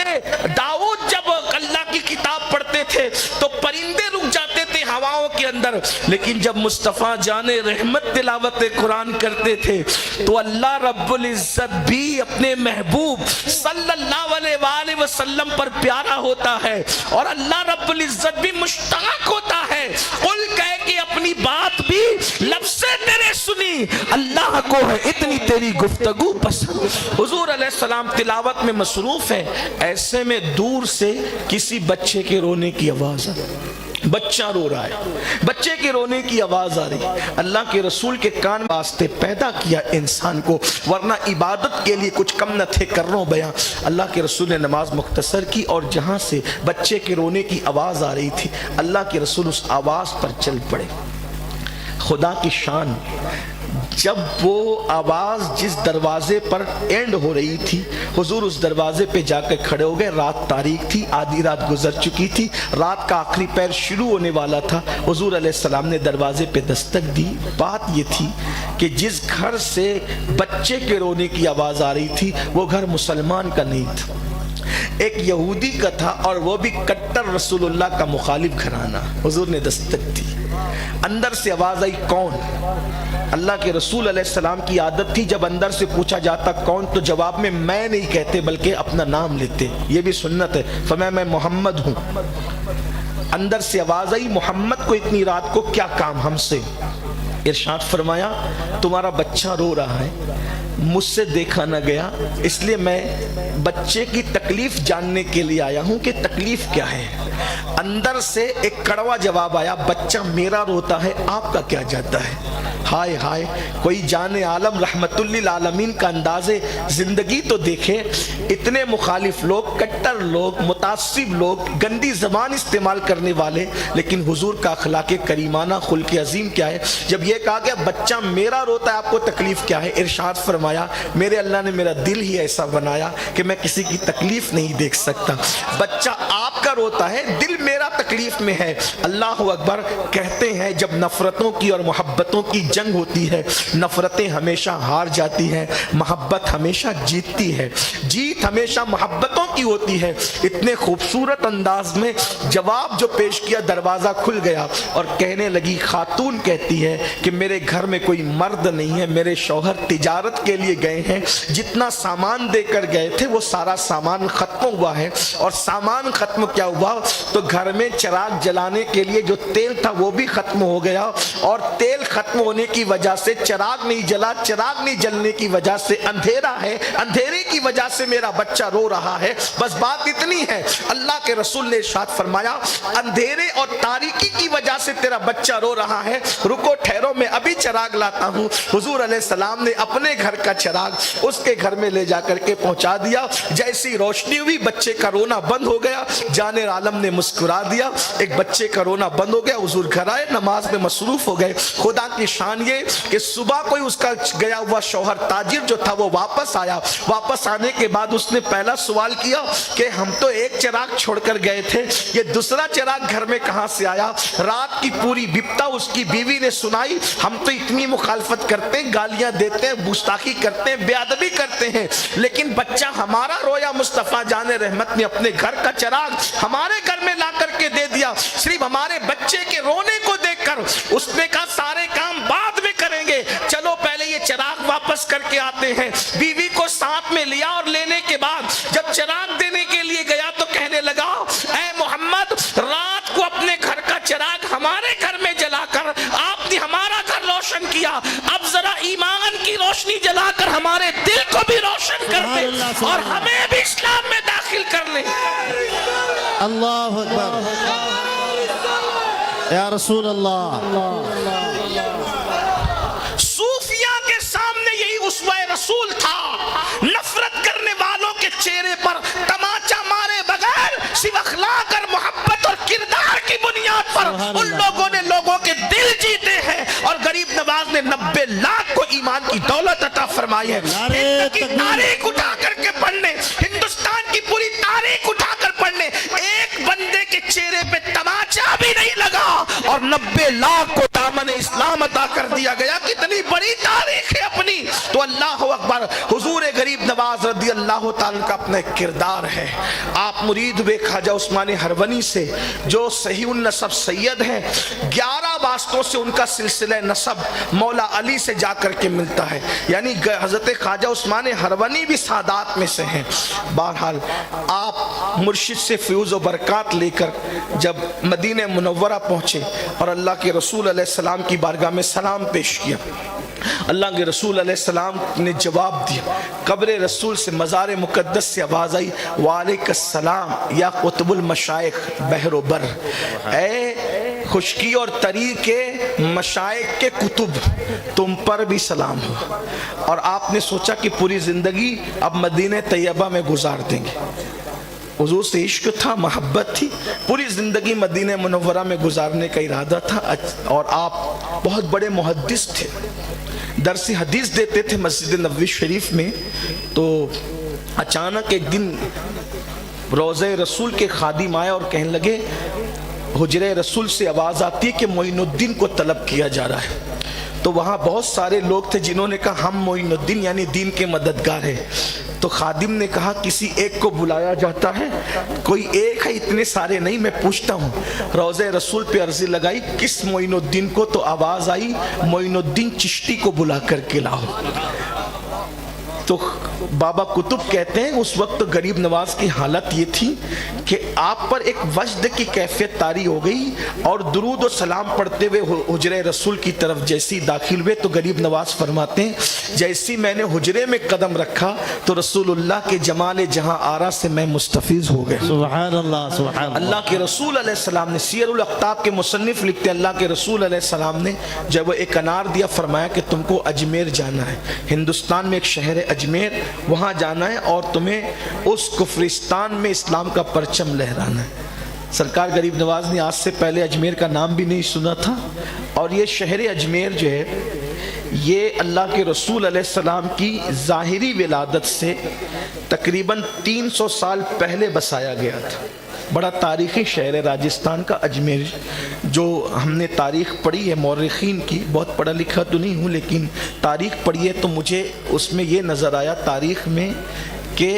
داؤد جب اللہ کی کتاب پڑھتے تھے تو پرندے رک جاتے تھے ہواؤں کے اندر, لیکن جب مصطفیٰ جان رحمت تلاوت قرآن کرتے تھے تو اللہ رب العزت بھی اپنے محبوب صلی اللہ علیہ وآلہ وسلم پر پیارا ہوتا ہے اور اللہ رب العزت بھی مشتاق ہوتا ہے. قل کہے کہ اپنی بات بھی لب سے تیرے سنی, اللہ کو ہے اتنی تیری گفتگو پسند. حضور علیہ السلام تلاوت میں مصروف ہے, ایسے میں دور سے کسی بچے کے رونے کی آواز آ رہی, بچہ رو رہا ہے, بچے کے رونے کی آواز آ رہی. اللہ کے رسول کے کان واسطے پیدا کیا انسان کو, ورنہ عبادت کے لیے کچھ کم نہ تھے کرنو بیاں. اللہ کے رسول نے نماز مختصر کی اور جہاں سے بچے کے رونے کی آواز آ رہی تھی اللہ کے رسول اس آواز پر چل پڑے. خدا کی شان, جب وہ آواز جس دروازے پر اینڈ ہو رہی تھی حضور اس دروازے پہ جا کے کھڑے ہو گئے. رات تاریک تھی, آدھی رات گزر چکی تھی, رات کا آخری پہر شروع ہونے والا تھا. حضور علیہ السلام نے دروازے پہ دستک دی. بات یہ تھی کہ جس گھر سے بچے کے رونے کی آواز آ رہی تھی وہ گھر مسلمان کا نہیں تھا, ایک یہودی کا تھا, اور وہ بھی کٹر رسول اللہ کا مخالف گھرانہ. حضور نے دستک دی, اندر سے آواز آئی کون. اللہ کے رسول علیہ السلام کی عادت تھی جب اندر سے پوچھا جاتا کون تو جواب میں نہیں کہتے بلکہ اپنا نام لیتے, یہ بھی سنت ہے. فرمایا میں محمد ہوں. اندر سے آواز آئی محمد کو اتنی رات کو کیا کام ہم سے. ارشاد فرمایا تمہارا بچہ رو رہا ہے، مجھ سے دیکھا نہ گیا، اس لیے میں بچے کی تکلیف جاننے کے لیے آیا ہوں کہ تکلیف کیا ہے۔ اندر سے ایک کڑوا جواب آیا، بچہ میرا روتا ہے، آپ کا کیا جاتا ہے؟ ہائے ہائے، کوئی جان عالم رحمت للعالمین کا انداز زندگی تو دیکھے۔ اتنے مخالف لوگ، کٹر لوگ، متعصب لوگ، گندی زبان استعمال کرنے والے، لیکن حضور کا اخلاق کریمانہ، خلق عظیم کیا ہے؟ جب یہ کہا کہ بچہ میرا روتا ہے، آپ کو تکلیف کیا ہے؟ ارشاد فرمایا میرے اللہ نے میرا دل ہی ایسا بنایا کہ میں کسی کی تکلیف نہیں دیکھ سکتا۔ بچہ آپ کا روتا ہے، دل میرا تکلیف میں ہے۔ اللہ اکبر۔ کہتے ہیں جب نفرتوں کی اور محبتوں کی جنگ ہوتی ہے، نفرتیں ہمیشہ ہار جاتی ہیں، محبت ہمیشہ جیتتی ہے، جیت ہمیشہ محبتوں کی ہوتی ہے۔ اتنے خوبصورت انداز میں جواب جو پیش کیا، دروازہ کھل گیا اور کہنے لگی، خاتون کہتی ہے کہ میرے گھر میں کوئی مرد نہیں ہے، میرے شوہر تجارت کے لیے گئے ہیں، جتنا سامان دے کر گئے تھے وہ سارا سامان ختم ہوا ہے، اور سامان ختم کیا ہوا تو گھر میں چراغ جلانے کے لیے جو تیل تھا وہ بھی ختم ہو گیا، اور تیل ختم ہونے کی وجہ سے چراغ نہیں جلا، چراغ نہیں جلنے کی وجہ سے اندھیرا ہے، اندھیرے کی وجہ سے میرا بچہ رو رہا ہے۔ بس بات اتنی ہے۔ اللہ کے رسول نے ارشاد فرمایا اندھیرے اور تاریکی کی وجہ سے تیرا بچہ رو رہا ہے، رکو ٹھہرو میں ابھی چراغ لاتا ہوں۔ حضور علیہ السلام نے اپنے گھر کا چراغ اس کے گھر میں لے جا کر کے پہنچا دیا۔ جیسی روشنی ہوئی بچے کا رونا بند ہو گیا، جان عالم نے مسکرا دیا، ایک بچے کا رونا بند ہو گیا۔ حضور گھر آئے، نماز میں مصروف ہو گئے۔ خدا کی شان یہ کہ صبح کوئی اس کا گیا ہوا شوہر تاجر جو تھا وہ واپس آیا۔ واپس آنے کے بعد اس نے پہلا سوال کیا کہ ہم تو ایک چراغ چھوڑ کر گئے تھے، یہ دوسرا چراغ گھر میں کہاں سے آیا؟ رات کی پوری بپتا اس کی بیوی نے سنائی، ہم تو اتنی مخالفت کرتے ہیں، گالیاں دیتے ہیں، گستاخی کرتے ہیں، بے ادبی کرتے ہیں، لیکن بچہ ہمارا رویا مصطفیٰ جان رحمت نے اپنے گھر کا چراغ ہمارے گھر میں لا کر کے دے دیا۔ صرف ہمارے بچے کے رونے کو دیکھ کر اس نے کہا سارے کام بعد میں کریں گے، چلو پہلے یہ چراغ واپس کر کے آتے ہیں۔ بیوی کو ساتھ میں لیا اور لینے کے بعد جب چراغ دینے کے لیے گیا تو کہنے لگا، اے محمد، رات کو اپنے گھر کا چراغ ہمارے گھر میں جلا کر آپ نے ہمارا گھر روشن کیا، اب ذرا ایمان کی روشنی جلا کر ہمارے دل کو بھی روشن کر دے اور ہمیں بھی اسلام میں داخل کر لے۔ اللہ اکبر، یا رسول اللہ۔ صوفیہ کے سامنے یہی اسوہ رسول تھا، نفرت کرنے والوں کے چہرے پر تماچا مارے بغیر صرف اخلاق اور محبت اور کردار کی بنیاد پر ان لوگوں نے لوگوں کے دل جیتے ہیں، اور غریب نواز نے 90 لاکھ کو ایمان کی دولت عطا فرمائی ہے۔ ہند کی تاریخ اٹھا کر کے پڑھنے، ہندوستان کی پوری تاریخ اٹھا کر پڑھنے، ایک بندے کے چہرے پہ تماچا بھی نہیں لگا اور 90 لاکھ کو دامن اسلام عطا کر دیا گیا۔ کتنی بڑی تاریخ ہے اپنی۔ تو اللہ اکبر، حضور غریب نواز رضی اللہ تعالیٰ کا اپنا ایک کردار ہے۔ آپ مرید ہوئے خواجہ عثمان ہرونی سے جو صحیح النسب سید ہیں، 11 واسطوں سے ان کا سلسلہ نسب مولا علی سے جا کر کے ملتا ہے، یعنی حضرت خواجہ عثمان ہرونی بھی سادات میں سے ہیں۔ بہرحال آپ مرشد سے فیوز و برکات لے کر جب مدینہ منورہ پہنچے اور اللہ کے رسول علیہ السلام کی بارگاہ میں سلام پیش کیا، اللہ کے رسول علیہ السلام نے جواب دیا۔ قبر رسول سے، مزار مقدس سے آواز آئی، وعلیکم السلام یا قطب المشائخ بحر و بر، اے خشکی اور تری کے مشائخ کے کتب، تم پر بھی سلام ہو۔ اور آپ نے سوچا کہ پوری زندگی اب مدینہ طیبہ میں گزار دیں گے۔ حضور سے عشق تھا، محبت تھی، پوری زندگی مدینہ منورہ میں گزارنے کا ارادہ تھا، اور آپ بہت بڑے محدث تھے، درس حدیث دیتے تھے مسجد نبوی شریف میں۔ تو اچانک ایک دن روضہ رسول کے خادم آئے اور کہنے لگے، حجرہ رسول سے آواز آتی ہے کہ معین الدین کو طلب کیا جا رہا ہے۔ تو وہاں بہت سارے لوگ تھے جنہوں نے کہا ہم معین الدین یعنی دین کے مددگار ہیں۔ تو خادم نے کہا کسی ایک کو بلایا جاتا ہے؟ کوئی ایک ہے، اتنے سارے نہیں، میں پوچھتا ہوں۔ روضہ رسول پہ عرضی لگائی کس معین الدین کو؟ تو آواز آئی معین الدین چشتی کو بلا کر کے لاؤ۔ تو بابا قطب کہتے ہیں اس وقت غریب نواز کی حالت یہ تھی کہ آپ پر ایک وجد کی کیفیت طاری ہو گئی، اور درود و سلام پڑھتے ہوئے حجرے رسول کی طرف جیسی داخل ہوئے تو غریب نواز فرماتے ہیں جیسی میں نے حجرے میں قدم رکھا تو رسول اللہ کے جمال جہاں آرا سے میں مستفیض ہو گئے۔ سبحان اللہ سبحان اللہ۔ اللہ کے رسول علیہ السلام نے، سیر الاقطاب کے مصنف لکھتے ہیں اللہ کے رسول علیہ السلام نے جب وہ ایک انار دیا، فرمایا کہ تم کو اجمیر جانا ہے، ہندوستان میں ایک شہر ہے اجمیر، وہاں جانا ہے اور تمہیں اس کفرستان میں اسلام کا پرچم لہرانا ہے۔ سرکار غریب نواز نے آج سے پہلے اجمیر کا نام بھی نہیں سنا تھا، اور یہ شہر اجمیر جو ہے یہ اللہ کے رسول علیہ السلام کی ظاہری ولادت سے تقریباً 300 سال پہلے بسایا گیا تھا۔ بڑا تاریخی شہر ہے راجستھان کا اجمیر، جو ہم نے تاریخ پڑھی ہے مورخین کی، بہت پڑھا لکھا تو نہیں ہوں لیکن تاریخ پڑھی ہے تو مجھے اس میں یہ نظر آیا تاریخ میں کہ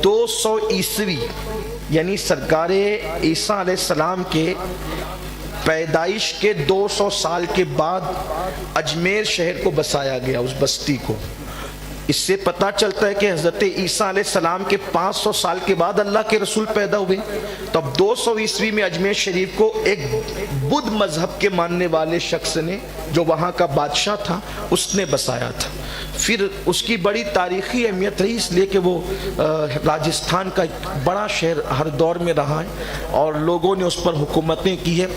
200 عیسوی یعنی سرکار عیسیٰ علیہ السلام کے پیدائش کے 200 سال کے بعد اجمیر شہر کو بسایا گیا، اس بستی کو۔ اس سے پتہ چلتا ہے کہ حضرت عیسیٰ علیہ السلام کے 500 سال کے بعد اللہ کے رسول پیدا ہوئے، تو اب 200 عیسوی میں اجمیر شریف کو ایک بدھ مذہب کے ماننے والے شخص نے، جو وہاں کا بادشاہ تھا، اس نے بسایا تھا۔ پھر اس کی بڑی تاریخی اہمیت رہی، اس لیے کہ وہ راجستھان کا ایک بڑا شہر ہر دور میں رہا ہے، اور لوگوں نے اس پر حکومتیں کی ہے،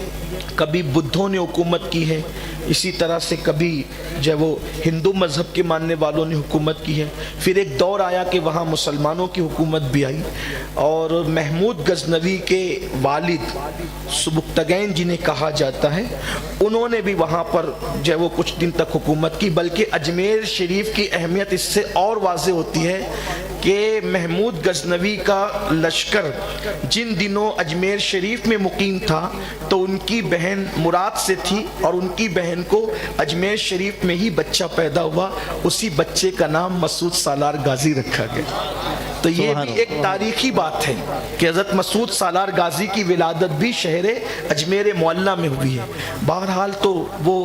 کبھی بدھوں نے حکومت کی ہے، اسی طرح سے کبھی جو وہ ہندو مذہب کے ماننے والوں نے حکومت کی ہے۔ پھر ایک دور آیا کہ وہاں مسلمانوں کی حکومت بھی آئی، اور محمود غزنوی کے والد سبکتگین جنہیں کہا جاتا ہے، انہوں نے بھی وہاں پر جو وہ کچھ دن تک حکومت کی۔ بلکہ اجمیر شریف کی اہمیت اس سے اور واضح ہوتی ہے کہ محمود غزنوی کا لشکر جن دنوں اجمیر شریف میں مقیم تھا تو ان کی بہن مراد سے تھی، اور ان کی بہن کو اجمیر شریف میں ہی بچہ پیدا ہوا، اسی بچے کا نام مسعود سالار غازی رکھا گیا۔ تو یہ بھی ایک تاریخی بات ہے کہ حضرت مسعود سالار غازی کی ولادت بھی شہر اجمیر معلیٰ میں ہوئی ہے۔ بہرحال تو وہ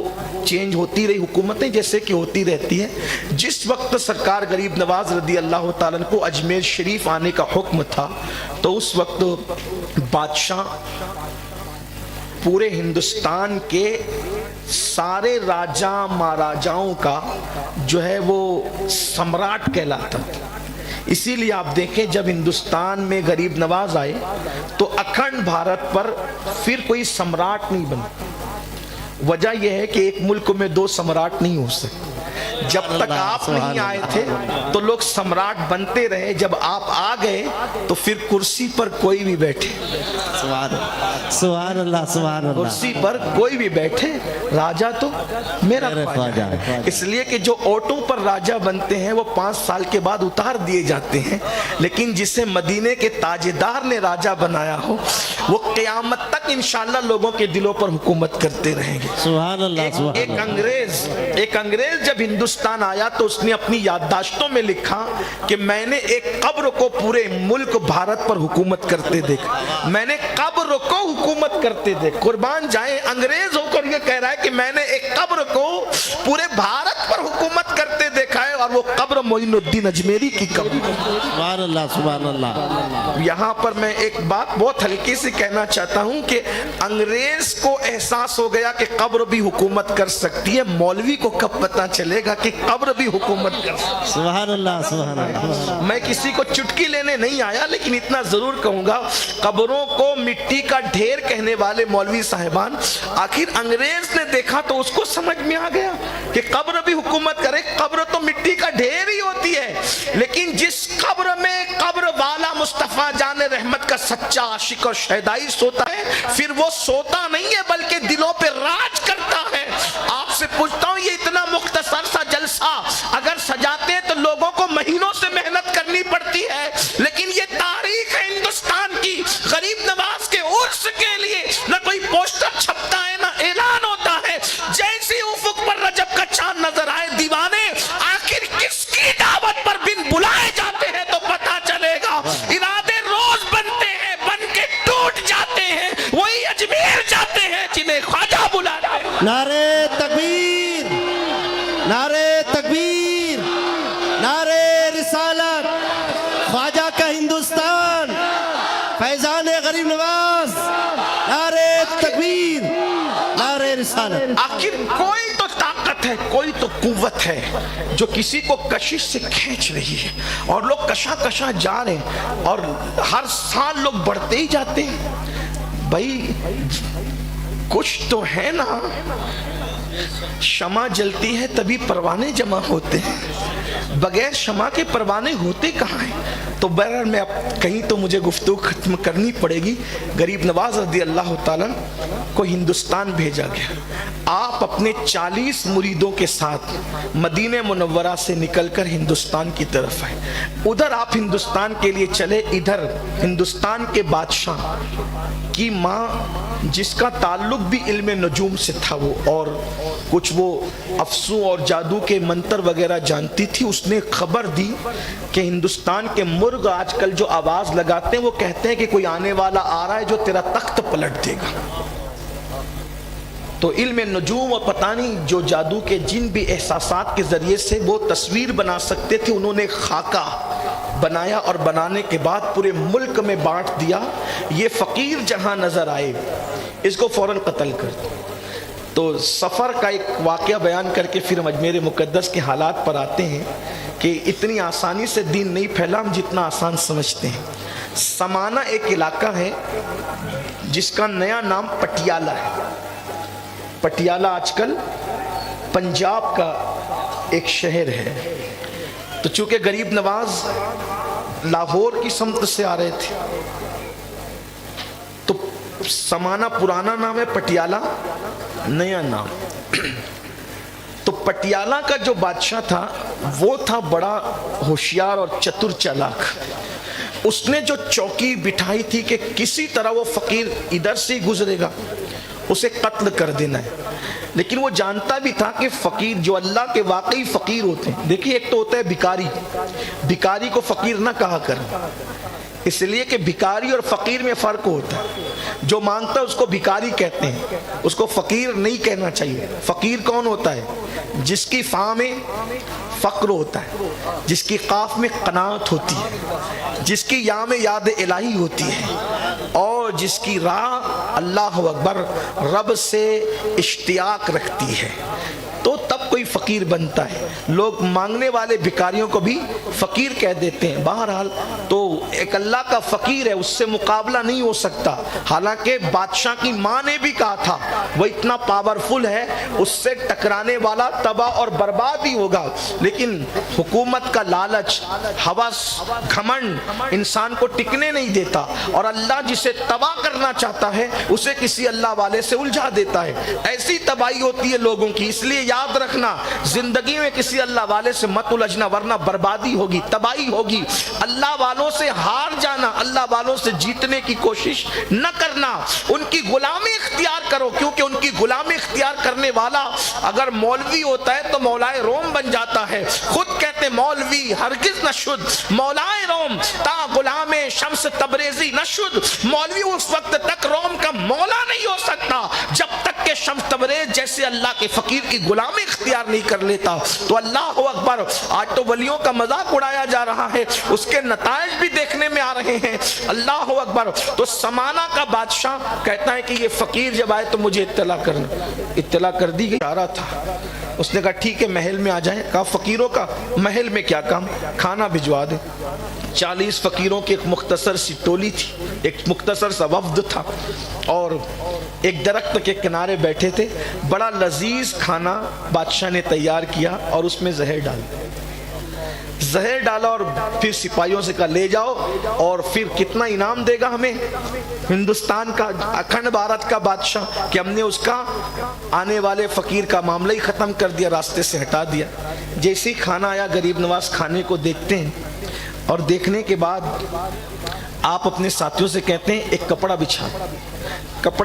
چینج ہوتی رہی حکومتیں جیسے کہ ہوتی رہتی ہے۔ جس وقت سرکار غریب نواز رضی اللہ تعالیٰ کو اجمیر شریف آنے کا حکم تھا تو اس وقت بادشاہ پورے ہندوستان کے سارے راجہ مہاراجاؤں کا جو ہے وہ سمراٹ کہلاتا تھا۔ اسی لیے آپ دیکھیں جب ہندوستان میں غریب نواز آئے تو اکھنڈ بھارت پر پھر کوئی سمراٹ نہیں بنا۔ وجہ یہ ہے کہ ایک ملک میں 2 سمراٹ نہیں ہو سکتے۔ جب تک آپ نہیں آئے تھے تو لوگ سمراٹ بنتے رہے، جب آپ آ گئے تو پھر کرسی پر کوئی بھی بیٹھے، سبحان اللہ سبحان اللہ، کرسی پر کوئی بھی بیٹھے، راجہ تو میرا خواجہ ہے۔ اس لیے کہ جو اوٹوں پر راجہ بنتے ہیں وہ 5 سال کے بعد اتار دیے جاتے ہیں، لیکن جسے مدینے کے تاجدار نے راجہ بنایا ہو وہ قیامت تک انشاءاللہ لوگوں کے دلوں پر حکومت کرتے رہیں گے۔ سبحان اللہ سبحان اللہ۔ ایک انگریز جب ہندوستان آیا تو اس نے اپنی یادداشتوں میں لکھا کہ میں نے ایک قبر کو پورے ملک بھارت پر حکومت کرتے دیکھا، میں نے قبر کو حکومت کرتے دیکھا۔ قربان جائیں، انگریز ہو کر یہ کہہ رہا ہے کہ میں نے ایک قبر کو پورے بھارت پر حکومت کرتے دیکھا ہے، اور وہ قبر معین الدین اجمیری کی قبر۔ سبحان اللہ سبحان اللہ۔ یہاں پر میں ایک بات بہت ہلکی سے کہنا چاہتا ہوں کہ انگریز کو احساس ہو گیا کہ قبر بھی حکومت کر سکتی ہے، مولوی کو کب پتہ چلے گا کہ قبر بھی حکومت کر سکتی ہے؟ سبحان اللہ سبحان اللہ۔ میں کسی کو چٹکی لینے نہیں آیا، لیکن اتنا ضرور کہوں گا، قبروں کو مٹی کا ڈھیر کہنے والے مولوی صاحبان، آخر انگریز نے دیکھا تو اس کو سمجھ میں آ گیا کہ قبر بھی حکومت کرے، قبر تو مٹی کا ڈھیر ہی ہوتی ہے، لیکن جس قبر میں قبر والا مصطفیٰ جان رحمت کا سچا عاشق اور شہدائی سوتا ہے، پھر وہ سوتا نہیں ہے بلکہ دلوں پہ راج کرتا ہے۔ آپ سے پوچھتا ہوں، یہ اتنا مختصر سا جلسہ اگر سجاتے ہیں تو لوگوں کو مہینوں سے محنت کرنی پڑتی ہے، لیکن یہ تاریخ ہے ہندوستان کی۔ غریب نواز کے عرس کے لیے نہ کوئی پوسٹر چھپتا ہے نہ اعلان ہوتا ہے، جیسی افق پر رجب کا چاند نظر آئے دیوانے آخر کس کی دعوت پر بن بلائے جاتے ہیں تو پتہ چلے گا۔ ارادے روز بنتے ہیں، بن کے ٹوٹ جاتے ہیں، وہی اجمیر جاتے ہیں جنہیں خواجہ بلاتے ہیں۔ نعرے تکبیر، نعرے تکبیر، رسالت آخر کوئی تو طاقت ہے, کوئی تو قوت ہے جو کسی کو کشش سے کھینچ رہی ہے, اور لوگ کشا کشا جا رہے ہیں, اور ہر سال لوگ بڑھتے ہی جاتے ہیں. بھائی کچھ تو ہے نا, شمع جلتی ہے تبھی پروانے جمع ہوتے ہیں, بغیر شمع کے پروانے ہوتے کہاں ہیں. تو بہرحال میں اب کہیں تو مجھے گفتگو ختم کرنی پڑے گی. غریب نواز رضی اللہ تعالیٰ کو ہندوستان بھیجا گیا. آپ اپنے 40 مریدوں کے ساتھ مدینہ منورہ سے نکل کر ہندوستان کی طرف آئے. ادھر آپ ہندوستان کے لیے چلے, ادھر ہندوستان کے بادشاہ کی ماں جس کا تعلق بھی علم نجوم سے تھا, وہ اور کچھ وہ افسوں اور جادو کے منتر وغیرہ جانتی تھی, اس نے خبر دی کہ ہندوستان کے مرغ آج کل جو آواز لگاتے ہیں وہ کہتے ہیں کہ کوئی آنے والا آ رہا ہے جو تیرا تخت پلٹ دے گا. تو علم نجوم اور پتہ نہیں جو جادو کے جن بھی احساسات کے ذریعے سے وہ تصویر بنا سکتے تھے, انہوں نے خاکہ بنایا اور بنانے کے بعد پورے ملک میں بانٹ دیا. یہ فقیر جہاں نظر آئے اس کو فوراً قتل کر دو. تو سفر کا ایک واقعہ بیان کر کے پھر ہم اجمیر مقدس کے حالات پر آتے ہیں کہ اتنی آسانی سے دین نہیں پھیلا ہم جتنا آسان سمجھتے ہیں. سمانہ ایک علاقہ ہے جس کا نیا نام پٹیالہ ہے. پٹیالہ آج کل پنجاب کا ایک شہر ہے. تو چونکہ غریب نواز لاہور کی سمت سے آ رہے تھے تو سمانہ پرانا نام ہے, پٹیالہ نیا نام. تو پٹیالہ کا جو بادشاہ تھا وہ تھا بڑا ہوشیار اور چتر چالاک. اس نے جو چوکی بٹھائی تھی کہ کسی طرح وہ فقیر ادھر سے گزرے گا, اسے قتل کر دینا ہے. لیکن وہ جانتا بھی تھا کہ فقیر جو اللہ کے واقعی فقیر ہوتے ہیں, دیکھیے ایک تو ہوتا ہے بھکاری, بھکاری کو فقیر نہ کہا کر, اس لیے کہ بھکاری اور فقیر میں فرق ہوتا ہے. جو مانگتا ہے اس کو بھکاری کہتے ہیں, اس کو فقیر نہیں کہنا چاہیے. فقیر کون ہوتا ہے؟ جس کی فا میں فقر ہوتا ہے, جس کی قاف میں قناعت ہوتی ہے, جس کی یا میں یاد الہی ہوتی ہے, اور جس کی راہ اللہ اکبر رب سے اشتیاق رکھتی ہے, تو تب کوئی فقیر بنتا ہے. لوگ مانگنے والے بھکاریوں کو بھی فقیر کہہ دیتے ہیں. بہرحال تو ایک اللہ کا فقیر ہے, اس سے مقابلہ نہیں ہو سکتا. حالانکہ بادشاہ کی ماں نے بھی کہا تھا وہ اتنا پاورفل ہے, اس سے ٹکرانے والا تباہ اور برباد ہی ہوگا. لیکن حکومت کا لالچ, ہوس, گھمنڈ انسان کو ٹکنے نہیں دیتا, اور اللہ جسے تباہ کرنا چاہتا ہے اسے کسی اللہ والے سے الجھا دیتا ہے. ایسی تباہی ہوتی ہے لوگوں کی. اس لیے یاد رکھنا, زندگی میں کسی اللہ والے سے مت الجھنا, ورنہ بربادی ہوگی, تباہی ہوگی. اللہ والوں سے ہار جانا, اللہ والوں سے جیتنے کی کوشش نہ کرنا. ان کی غلامی اختیار کرو, کیونکہ ان کی غلامی اختیار کرنے والا اگر مولوی ہوتا ہے تو مولائے روم بن جاتا ہے. خود کہتے مولوی ہرگز نہ شد, مولائے روم تا غلام شمس تبریزی نہ شد. مولوی اس وقت تک روم کا مولا نہیں ہو سکتا جب تک کہ شمس تبریز جیسے اللہ کے فقیر کی غلامی اختیار نہیں کر لیتا. تو اللہ اکبر, آج تو ولیوں کا مذاق اڑایا جا رہا ہے, اس کے نتائج بھی دیکھنے میں آ رہے ہیں. اللہ اکبر. تو سمانہ کا بادشاہ کہتا ہے کہ یہ فقیر جب آئے تو مجھے اطلاع کرنا. اطلاع کر دی گئی. اشارہ تھا, اس نے کہا ٹھیک ہے محل میں آ جائیں. کہا فقیروں کا محل میں کیا کام, کھانا بھجوا دیں. 40 فقیروں کی ایک مختصر سی ٹولی تھی, ایک مختصر سا وفد تھا, اور ایک درخت کے کنارے بیٹھے تھے. بڑا لذیذ کھانا بادشاہ نے تیار کیا اور اس میں زہر ڈالا اور پھر سپاہیوں سے کہا لے جاؤ, اور پھر کتنا انعام دے گا ہمیں ہندوستان کا, اکھنڈ بھارت کا بادشاہ, کہ ہم نے اس کا آنے والے فقیر کا معاملہ ہی ختم کر دیا, راستے سے ہٹا دیا. جیسے ہی کھانا آیا غریب نواز کھانے کو دیکھتے ہیں, اور دیکھنے کے بعد آپ اپنے ساتھیوں سے کہتے ہیں ایک کپڑا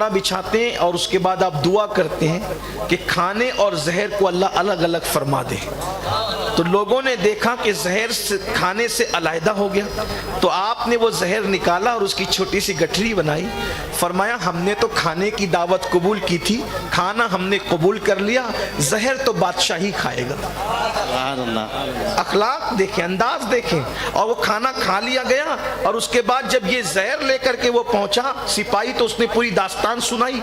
بچھاتے ہیں, اور اس کے بعد آپ دعا کرتے ہیں کہ کھانے اور زہر کو اللہ الگ الگ فرما دے. تو لوگوں نے دیکھا کہ زہر سے کھانے سے علیحدہ ہو گیا, تو آپ نے وہ زہر نکالا اور اس کی چھوٹی سی گٹھری بنائی. فرمایا ہم نے تو کھانے کی دعوت قبول کی تھی, کھانا ہم نے قبول کر لیا، زہر تو بادشاہ ہی کھائے گا۔ سبحان اللہ۔ اخلاق دیکھیں، انداز دیکھیں۔ اور وہ کھانا کھا لیا گیا، اور اس کے بعد جب یہ زہر لے کر کے وہ پہنچا سپاہی، تو اس نے پوری داستان سنائی۔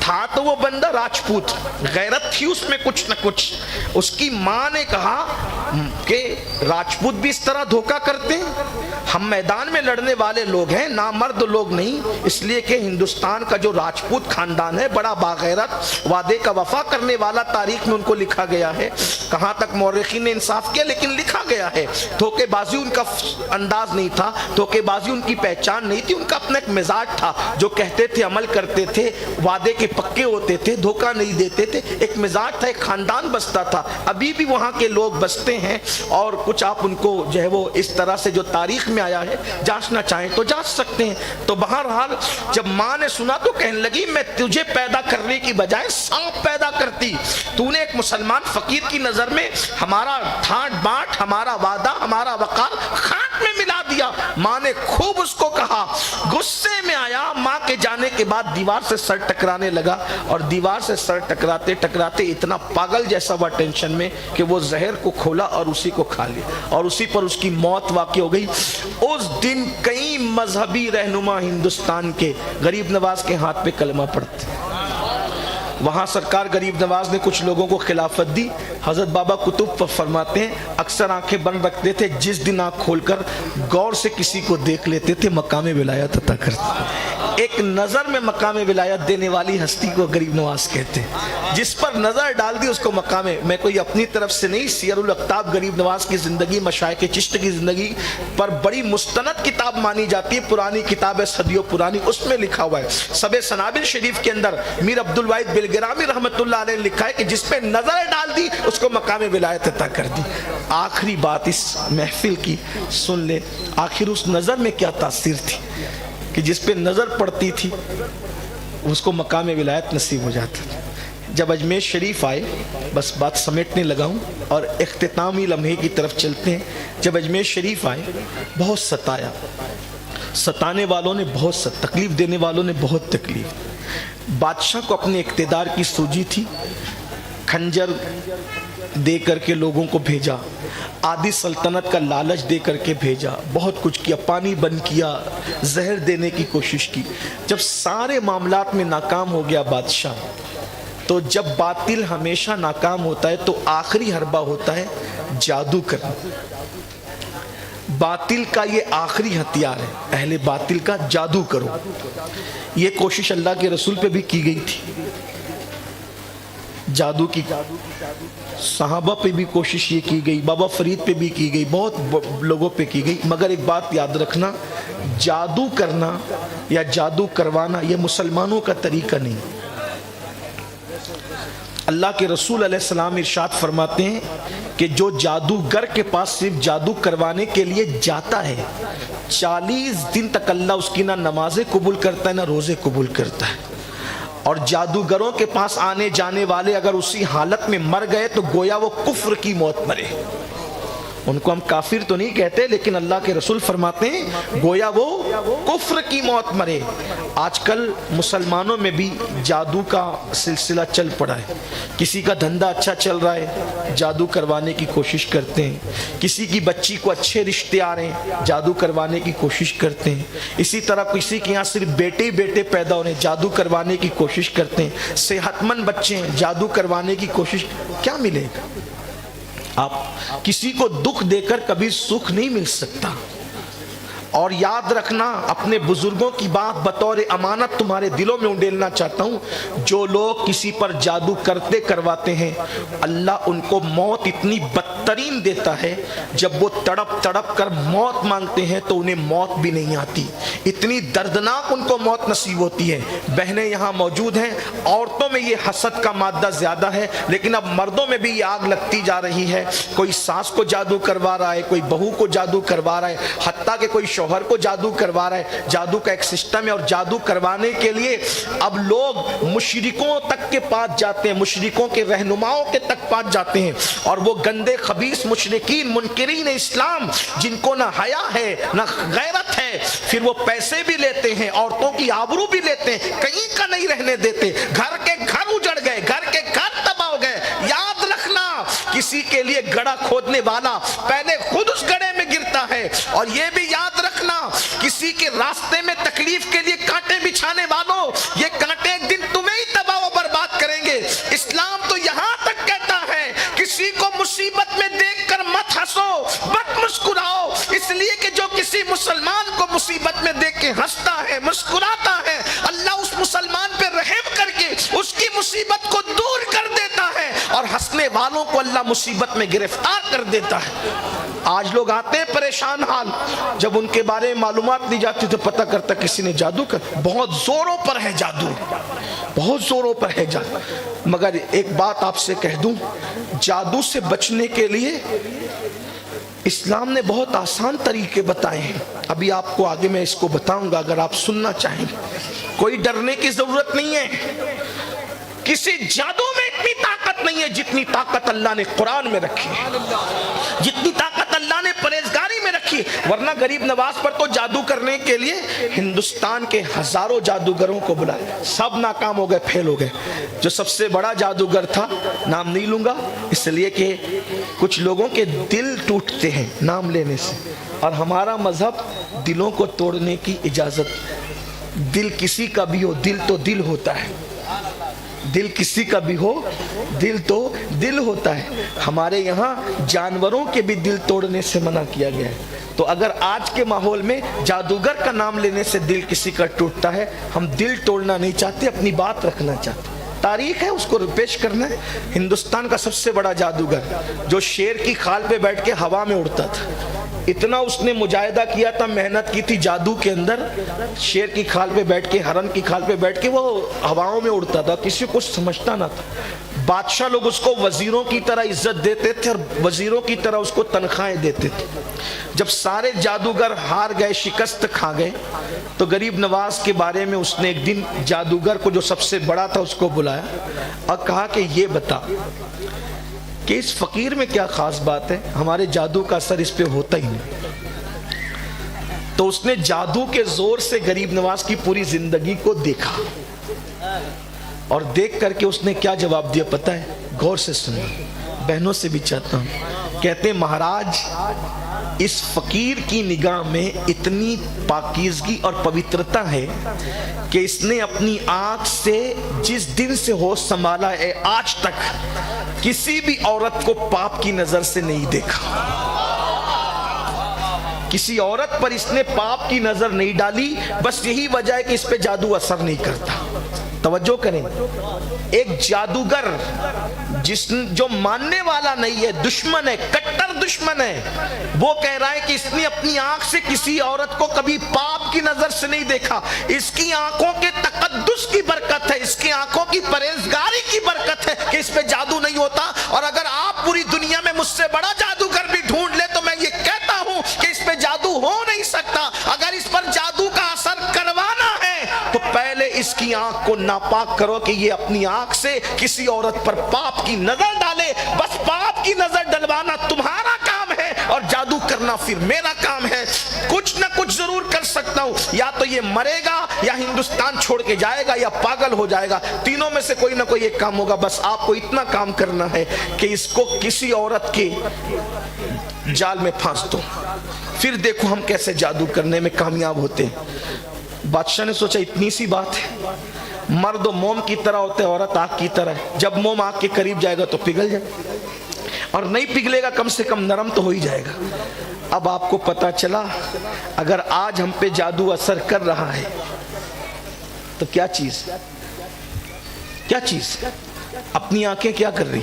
تھا تو وہ بندہ راجپوت، غیرت تھی اس میں کچھ نہ کچھ۔ اس کی ماں نے کہا کہ راجپوت بھی اس طرح دھوکہ کرتے ہیں؟ ہم میدان میں لڑنے والے لوگ ہیں، نامرد لوگ نہیں، اس لیے کہ ہندوستان کا جو راجپوت خاندان ہے بڑا باغیرت، وعدے کا وفا کرنے والا، تاریخ میں ان کو لکھا گیا ہے۔ کہاں تک مورخین نے انصاف کیا، لیکن لکھا گیا ہے۔ دھوکے بازی ان کا انداز نہیں تھا، دھوکے بازی ان کی پہچان نہیں تھی، ان کا اپنا ایک مزاج تھا، جو کہتے تھے عمل کرتے تھے، وعدے کے پکے ہوتے تھے، دھوکہ نہیں دیتے تھے، ایک مزاج تھا، ایک خاندان بستا تھا۔ ابھی بھی وہاں کے لوگ بستے ہیں، اور کچھ آپ ان کو جو ہے وہ اس طرح سے جو تاریخ میں آیا ہے جانچنا چاہیں تو جانچ سکتے ہیں۔ تو بہرحال جب ماں نے سنا تو کہنے لگی میں تجھے پیدا کرنے کی بجائے سانپ پیدا کرتی، تو نے ایک مسلمان فقیر کی نظر میں ہمارا ٹھاٹ باٹ، ہمارا وعدہ، ہمارا وقار خاک میں ملا دیا۔ ماں نے خوب اس کو کہا، غصے میں آیا، ماں کے جانے کے بعد دیوار سے سر ٹکرانے لگا، اور دیوار سے سر ٹکراتے ٹکراتے اتنا پاگل جیسا ہوا ٹینشن میں کہ وہ زہر کو کھولا اور اسی کو کھا لیا، اور اسی پر اس کی موت واقع ہو گئی۔ اس دن کئی مذہبی رہنما ہندوستان کے غریب نواز کے ہاتھ پہ کلمہ پڑھتے۔ وہاں سرکار غریب نواز نے کچھ لوگوں کو خلافت دی۔ حضرت بابا قطب فرماتے ہیں اکثر آنکھیں بند رکھتے تھے، جس دن آنکھ کھول کر غور سے کسی کو دیکھ لیتے تھے مقام ولایت عطا کرتے۔ ایک نظر میں مقام ولایت دینے والی ہستی کو غریب نواز کہتے ہیں۔ جس پر نظر ڈال دی اس کو مقام، میں کوئی اپنی طرف سے نہیں، سیر الاقطاب غریب نواز کی زندگی، مشائخ چشت کی زندگی پر بڑی مستند کتاب مانی جاتی ہے، پرانی کتاب ہے، صدیوں پرانی، اس میں لکھا ہوا ہے۔ سب سنابل شریف کے اندر میر عبدالواحد بلگرامی رحمت اللہ علیہ نے لکھا ہے کہ جس پہ نظر ڈال دی اس کو مقام ولایت عطا کر دی۔ آخری بات اس محفل کی سن لے، آخر اس نظر میں کیا تاثیر تھی کہ جس پہ نظر پڑتی تھی اس کو مقام ولایت نصیب ہو جاتا تھا۔ جب اجمیر شریف آئے، بس بات سمیٹنے لگا ہوں اور اختتامی لمحے کی طرف چلتے ہیں۔ جب اجمیر شریف آئے بہت ستایا، ستانے والوں نے بہت تکلیف دینے والوں نے بہت تکلیف۔ بادشاہ کو اپنے اقتدار کی سوجی تھی، کھنجر دے کر کے لوگوں کو بھیجا، آدھی سلطنت کا لالچ دے کر کے بھیجا، بہت کچھ کیا، پانی بند کیا، زہر دینے کی کوشش کی۔ جب سارے معاملات میں ناکام ہو گیا بادشاہ، تو جب باطل ہمیشہ ناکام ہوتا ہے تو آخری حربہ ہوتا ہے جادو کرنا۔ باطل کا یہ آخری ہتھیار ہے، اہل باطل کا جادو کرو۔ یہ کوشش اللہ کے رسول پہ بھی کی گئی تھی، جادو کی صحابہ پہ بھی کوشش یہ کی گئی، بابا فرید پہ بھی کی گئی، بہت لوگوں پہ کی گئی۔ مگر ایک بات یاد رکھنا، جادو کرنا یا جادو کروانا یہ مسلمانوں کا طریقہ نہیں۔ اللہ کے رسول علیہ السلام ارشاد فرماتے ہیں کہ جو جادوگر کے پاس صرف جادو کروانے کے لیے جاتا ہے، 40 دن تک اللہ اس کی نہ نمازیں قبول کرتا ہے نہ روزے قبول کرتا ہے۔ اور جادوگروں کے پاس آنے جانے والے اگر اسی حالت میں مر گئے تو گویا وہ کفر کی موت مرے۔ ان کو ہم کافر تو نہیں کہتے، لیکن اللہ کے رسول فرماتے ہیں گویا وہ کفر کی موت مرے۔ آج کل مسلمانوں میں بھی جادو کا سلسلہ چل پڑا ہے۔ کسی کا دھندا اچھا چل رہا ہے، جادو کروانے کی کوشش کرتے ہیں۔ کسی کی بچی کو اچھے رشتے آ رہے ہیں، جادو کروانے کی کوشش کرتے ہیں۔ اسی طرح کسی کے یہاں صرف بیٹے ہی بیٹے پیدا ہو رہے ہیں، جادو کروانے کی کوشش کرتے ہیں۔ صحت مند بچے ہیں، جادو کروانے کی کوشش، کیا ملے گا؟ آپ کسی کو دکھ دے کر کبھی سکھ نہیں مل سکتا۔ اور یاد رکھنا، اپنے بزرگوں کی بات بطور امانت تمہارے دلوں میں انڈیلنا چاہتا ہوں، جو لوگ کسی پر جادو کرتے کرواتے ہیں اللہ ان کو موت اتنی بدترین دیتا ہے، جب وہ تڑپ تڑپ کر موت مانگتے ہیں تو انہیں موت بھی نہیں آتی، اتنی دردناک ان کو موت نصیب ہوتی ہے۔ بہنیں یہاں موجود ہیں، عورتوں میں یہ حسد کا مادہ زیادہ ہے، لیکن اب مردوں میں بھی یہ آگ لگتی جا رہی ہے۔ کوئی ساس کو جادو کروا رہا ہے، کوئی بہو کو جادو کروا رہا ہے، حتیٰ کہ کوئی شوہر کو جادو کروا رہا ہے۔ جادو کا ایک سسٹم ہے، اور جادو کروانے کے لیے اب لوگ مشرکوں تک کے پاس جاتے ہیں، مشرکوں کے رہنماؤں کے تک پاس جاتے ہیں، اور وہ گندے خبیث مشرکین منکرین اسلام جن کو نہ حیا ہے نہ غیرت ہے، پھر وہ پیسے بھی لیتے ہیں، عورتوں کی آبرو بھی لیتے ہیں، کہیں کا نہیں رہنے دیتے، گھر کے گھر اجڑ گئے۔ کسی کے لیے گڑھا کھودنے والا پہلے خود اس گڑھے میں گرتا ہے. اور یہ بھی یاد رکھنا کسی کے راستے میں تکلیف کے لیے کانٹے بچھانے والوں یہ کانٹے ایک دن تمہیں ہی تباہ و برباد کریں گے. اسلام تو یہاں تک کہتا ہے کسی کو مصیبت میں دیکھ کر مت ہنسو مت مسکراؤ, اس لیے کہ جو کسی مسلمان کو مصیبت میں دیکھ کے ہنستا ہے مسکراتا ہے اللہ اس مسلمان پہ رحم کر کے اس کی مصیبت کو دور کر دیتا ہے, اور ہنسنے والوں کو اللہ مصیبت میں گرفتار کر دیتا ہے. آج لوگ آتے ہیں پریشان حال, جب ان کے بارے میں معلومات دی جاتی تو پتہ کرتا کسی نے جادو کر. بہت زوروں پر ہے جادو, بہت زوروں پر ہے جادو. مگر ایک بات آپ سے کہہ دوں, جادو سے بچنے کے لیے اسلام نے بہت آسان طریقے بتائے ہیں. ابھی آپ کو آگے میں اس کو بتاؤں گا اگر آپ سننا چاہیں. کوئی ڈرنے کی ضرورت نہیں ہے, کسی جادو میں اتنی طاقت نہیں ہے جتنی طاقت اللہ نے قرآن میں رکھی ہے, جتنی طاقت اللہ نے پرہیزگاری میں رکھی. ورنہ غریب نواز پر تو جادو کرنے کے لیے ہندوستان کے ہزاروں جادوگروں کو بلایا, سب ناکام ہو گئے, فیل ہو گئے. جو سب سے بڑا جادوگر تھا, نام نہیں لوں گا اس لیے کہ کچھ لوگوں کے دل ٹوٹتے ہیں نام لینے سے, اور ہمارا مذہب دلوں کو توڑنے کی اجازت. دل کسی کا بھی ہو دل تو دل ہوتا ہے, دل کسی کا بھی ہو دل تو دل ہوتا ہے. ہمارے یہاں جانوروں کے بھی دل توڑنے سے منع کیا گیا ہے. تو اگر آج کے ماحول میں جادوگر کا نام لینے سے دل کسی کا ٹوٹتا ہے, ہم دل توڑنا نہیں چاہتے, اپنی بات رکھنا چاہتے. تاریخ ہے اس کو پیش کرنا ہے. ہندوستان کا سب سے بڑا جادوگر جو شیر کی کھال پہ بیٹھ کے ہوا میں اڑتا تھا, اتنا اس نے مجاہدہ کیا تھا, محنت کی تھی جادو کے اندر. شیر کی کھال پہ بیٹھ کے, ہرن کی کھال پہ بیٹھ کے وہ ہواؤں میں اڑتا تھا, کسی کو سمجھتا نہ تھا. بادشاہ لوگ اس کو وزیروں کی طرح عزت دیتے تھے اور وزیروں کی طرح اس کو تنخواہیں دیتے تھے. جب سارے جادوگر ہار گئے, شکست کھا گئے, تو غریب نواز کے بارے میں اس نے ایک دن جادوگر کو جو سب سے بڑا تھا اس کو بلایا اور کہا کہ یہ بتا کہ اس فقیر میں کیا خاص بات ہے, ہمارے جادو کا اثر اس پہ ہوتا ہی نہیں. تو اس نے جادو کے زور سے غریب نواز کی پوری زندگی کو دیکھا, اور دیکھ کر کے اس نے کیا جواب دیا پتہ ہے؟ غور سے سننا, بہنوں سے بھی چاہتا ہوں. کہتے ہیں مہاراج اس فقیر کی نگاہ میں اتنی پاکیزگی اور پوترتا ہے کہ اس نے اپنی آنکھ سے جس دن سے ہوش سنبھالا ہے آج تک کسی بھی عورت کو پاپ کی نظر سے نہیں دیکھا. کسی عورت پر اس نے پاپ کی نظر نہیں ڈالی. بس یہی وجہ ہے کہ اس پہ جادو اثر نہیں کرتا. توجہ کریں, ایک جادوگر جو ماننے والا نہیں ہے, دشمن ہے, کٹر دشمن ہے, وہ کہہ رہا ہے کہ اس نے اپنی آنکھ سے کسی عورت کو کبھی پاپ کی نظر سے نہیں دیکھا. اس کی آنکھوں کے تقدس کی برکت ہے, اس کی آنکھوں کی پرہیزگاری کی برکت ہے کہ اس پہ جادو نہیں ہوتا. اور اگر آپ پوری دنیا میں مجھ سے بڑا جادوگر بھی ڈھونڈ لے تو میں یہ کہتا ہوں کہ اس پہ جادو ہو نہیں سکتا. اگر اس پر جادو کا اثر کروانا ہے تو پہلے اس کی آنکھ کو ناپاک کرو کہ یہ اپنی آنکھ سے کسی عورت پر پاپ کی نظر ڈالے. بس پاپ کی نظر ڈلوانا تمہارا کام ہے اور جادو کرنا پھر میرا کام ہے. کچھ نہ کچھ ضرور کر سکتا ہوں, یا تو یہ مرے گا یا ہندوستان چھوڑ کے جائے گا یا پاگل ہو جائے گا, تینوں میں سے کوئی نہ کوئی ایک کام ہوگا. بس آپ کو اتنا کام کرنا ہے کہ اس کو کسی عورت کے جال میں پھانس دو, پھر دیکھو ہم کیسے جادو کرنے میں کامیاب ہوتے ہیں. بادشاہ نے سوچا اتنی سی بات ہے, مرد و موم کی طرح ہوتے, عورت آگ کی طرح ہے. جب موم آگ کے قریب جائے گا تو پگھل جائے گا, اور نہیں پگھلے گا کم سے کم نرم تو ہو ہی جائے گا. اب آپ کو پتا چلا اگر آج ہم پہ جادو اثر کر رہا ہے تو کیا چیز اپنی آنکھیں کیا کر رہی,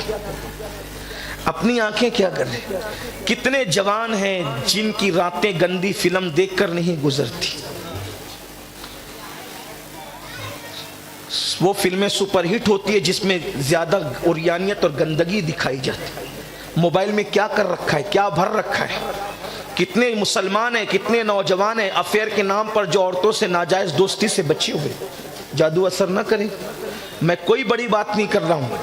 اپنی آنکھیں کیا کر رہی. کتنے جوان ہیں جن کی راتیں گندی فلم دیکھ کر نہیں گزرتی. وہ فلمیں سپر ہٹ ہوتی ہے جس میں زیادہ عریانیت اور گندگی دکھائی جاتی. موبائل میں کیا کر رکھا ہے, کیا بھر رکھا ہے. کتنے مسلمان ہیں, کتنے نوجوان ہیں افیئر کے نام پر جو عورتوں سے ناجائز دوستی سے بچے ہوئے. جادو اثر نہ کرے. میں کوئی بڑی بات نہیں کر رہا ہوں.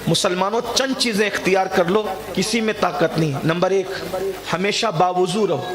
مسلمانوں چند چیزیں اختیار کر لو, کسی میں طاقت نہیں. نمبر 1, ہمیشہ باوضو رہو.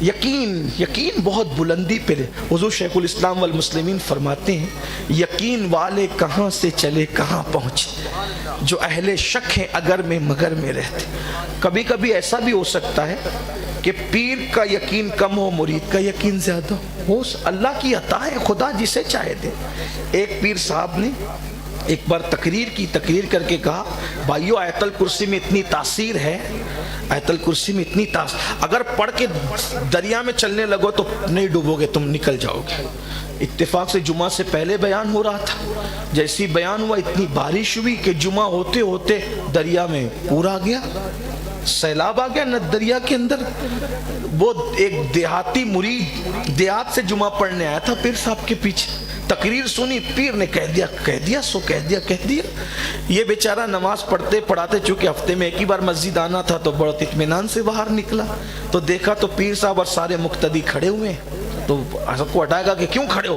یقین بہت بلندی پہ لے. حضور شیخ الاسلام والمسلمین فرماتے ہیں یقین والے کہاں سے چلے کہاں پہنچے, جو اہل شک ہیں اگر میں مگر میں رہتے. کبھی کبھی ایسا بھی ہو سکتا ہے کہ پیر کا یقین کم ہو مرید کا یقین زیادہ ہو, اللہ کی عطا ہے, خدا جسے چاہے دے. ایک پیر صاحب نے ایک بار تقریر کر کے کہا بھائیو آیت الکرسی میں اتنی تاثیر ہے, آیت الکرسی میں اتنی تاثیر, اگر پڑھ کے دریا میں چلنے لگو تو نہیں ڈوبو گے, تم نکل جاؤ گے. اتفاق سے جمعہ سے پہلے بیان ہو رہا تھا, جیسی بیان ہوا اتنی بارش ہوئی کہ جمعہ ہوتے ہوتے دریا میں پور آ گیا, سیلاب آ گیا نہ دریا کے اندر. وہ ایک دیہاتی مرید دیہات سے جمعہ پڑھنے آیا تھا پیر صاحب کے پیچھے, تقریر سنی, پیر نے کہہ دیا. یہ بیچارہ نماز پڑھتے پڑھاتے چونکہ ہفتے میں ایک ہی بار مسجد آنا تھا تو بڑا اطمینان سے باہر نکلا تو دیکھا تو پیر صاحب اور سارے مقتدی کھڑے ہوئے ہیں. تو سب کو ہٹائے گا کہ کیوں کھڑے ہو,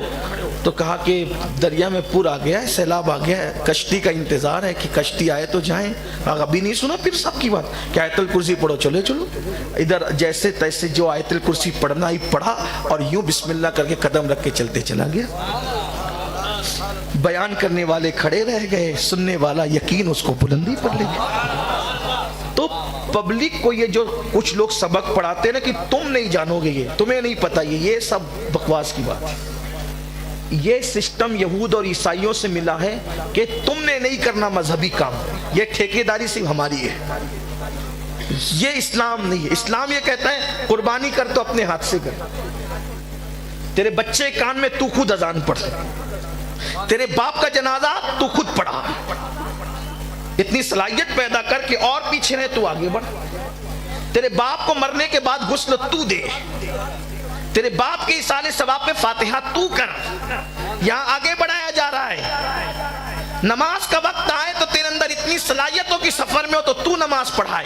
تو کہا کہ دریا میں پور آ گیا ہے, سیلاب آ گیا ہے, کشتی کا انتظار ہے کہ کشتی آئے تو جائیں. ابھی نہیں سنا پیر صاحب کی بات کہ آیت الکرسی پڑھو, چلو ادھر جیسے تیسے جو آیت الکرسی پڑھنا ہی پڑھا اور یوں بسم اللہ کر کے قدم رکھ کے چلتے چلا گیا. بیان کرنے والے کھڑے رہ گئے, سننے والا یقین اس کو بلندی پر لے گیا. تو پبلک کو یہ جو کچھ لوگ سبق پڑھاتے ہیں نا کہ تم نہیں جانو گے, یہ تمہیں نہیں پتا, یہ سب بکواس کی بات ہے. یہ سسٹم یہود اور عیسائیوں سے ملا ہے کہ تم نے نہیں کرنا مذہبی کام, یہ ٹھیکیداری صرف ہماری ہے. یہ اسلام نہیں ہے. اسلام یہ کہتا ہے قربانی کر تو اپنے ہاتھ سے کر, تیرے بچے کان میں تو خود اذان پڑھ, تیرے باپ کا جنازہ تو خود پڑھا, اتنی صلاحیت پیدا کر کے اور پیچھے رہے تو آگے بڑھ. تیرے باپ کو مرنے کے بعد غسل تو دے, تیرے باپ کے ایصال ثواب پہ فاتحہ تو کر. یہاں آگے بڑھایا جا رہا ہے. نماز کا وقت آئے تو تیرے اندر اتنی صلاحیتوں کی سفر میں ہو تو نماز پڑھائے.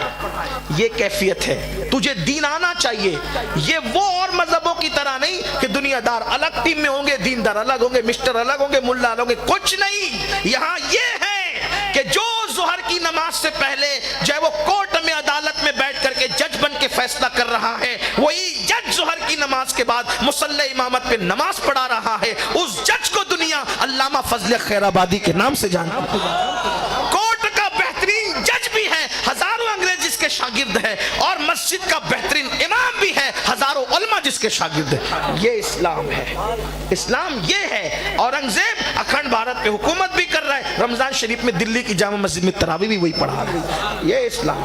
یہ کیفیت ہے, تجھے دین آنا چاہیے. یہ وہ اور مذہبوں کی طرح نہیں کہ دنیا دار الگ ٹیم میں ہوں گے, دین دار الگ ہوں گے, مسٹر الگ ہوں گے, ملا الگ ہوں گے, کچھ نہیں. یہاں یہ ہے کہ جو ظہر کی نماز سے پہلے چاہے وہ کورٹ میں عدالت میں بیٹھ کر کے جج بن کے فیصلہ کر رہا ہے, وہی جج ظہر کی نماز کے بعد مصلی امامت پہ نماز پڑھا رہا ہے. اس جج کو دنیا علامہ فضل خیر آبادی کے نام سے جانتی ہے. کورٹ کا بہترین جج بھی ہے, ہزاروں انگریز جس کے شاگرد ہے, اور مسجد کا بہترین امام بھی ہے, ہزاروں علماء جس کے شاگرد ہے. یہ اسلام ہے. اسلام یہ ہے. اورنگزیب اکھنڈ بھارت پہ حکومت بھی کر رہا ہے, رمضان شریف میں دلی کی جامع مسجد میں تراویح بھی وہی پڑھا رہا ہے. یہ اسلام.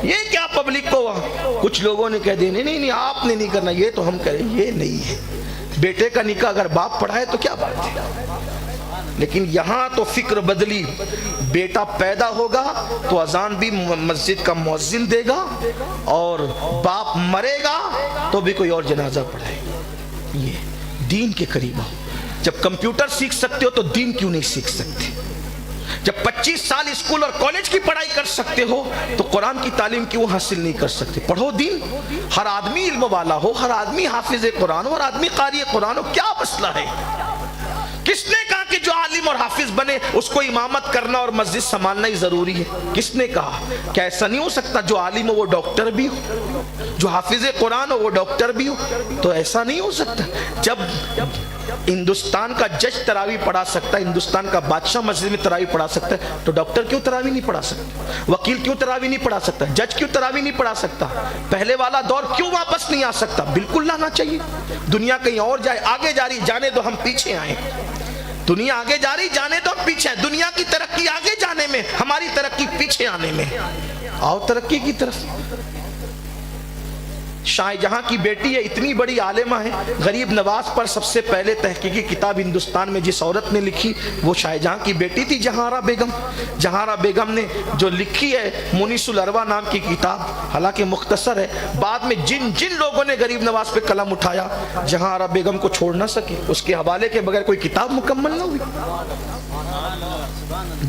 یہ کیا پبلک کو کچھ لوگوں نے کہہ دیا نہیں آپ نے نہیں کرنا, یہ تو ہم کریں, یہ نہیں ہے. بیٹے کا نکاح اگر باپ پڑھائے تو کیا بات ہے, لیکن یہاں تو فکر بدلی. بیٹا پیدا ہوگا تو اذان بھی مسجد کا مؤذن دے گا, اور باپ مرے گا تو بھی کوئی اور جنازہ پڑھائے. یہ دین کے قریب ہو. جب کمپیوٹر سیکھ سکتے ہو تو دین کیوں نہیں سیکھ سکتے؟ جب 25 سال اسکول اور کالج کی پڑھائی کر سکتے ہو تو قرآن کی تعلیم کیوں حاصل نہیں کر سکتے؟ پڑھو دین. ہر آدمی علم والا ہو, ہر آدمی حافظ قرآن ہو, ہر آدمی قاری قرآن ہو, کیا مسئلہ ہے؟ کس نے کہا کہ جو عالم اور حافظ بنے اس کو امامت کرنا اور مسجد سنبھالنا ہی ضروری ہے؟ کس نے کہا؟ کیا ایسا نہیں ہو سکتا جو عالم ہو وہ ڈاکٹر بھی ہو, جو حافظ قرآن ہو وہ ڈاکٹر بھی ہو؟ تو ایسا نہیں ہو سکتا. جب ہندوستان کا جج تراویح پڑھا سکتا ہے, ہندوستان کا بادشاہ مسجد میں تراویح پڑھا سکتا ہے, تو ڈاکٹر کیوں تراویح نہیں پڑھا سکتا؟ وکیل کیوں تراویح نہیں پڑھا سکتا؟ جج کیوں تراویح نہیں پڑھا سکتا؟ پہلے والا دور کیوں واپس نہیں آ سکتا؟ بالکل لانا چاہیے. دنیا کہیں اور جائے, آگے جا رہی, جانے دو, ہم پیچھے آئیں. دنیا آگے جا رہی, جانے دو, ہم پیچھے آئیں. دنیا کی ترقی آگے جانے میں, ہماری ترقی پیچھے آنے میں. آؤ ترقی کی طرف. شاہ جہاں کی بیٹی ہے, اتنی بڑی عالمہ ہے. غریب نواز پر سب سے پہلے تحقیقی کتاب ہندوستان میں جس عورت نے لکھی وہ شاہ جہاں کی بیٹی تھی, جہاں بیگم. جہاں بیگم نے جو لکھی ہے منیس الاروا نام کی کتاب, حالانکہ مختصر ہے, بعد میں جن لوگوں نے غریب نواز پہ قلم اٹھایا جہاں بیگم کو چھوڑ نہ سکے, اس کے حوالے کے بغیر کوئی کتاب مکمل نہ ہوئی.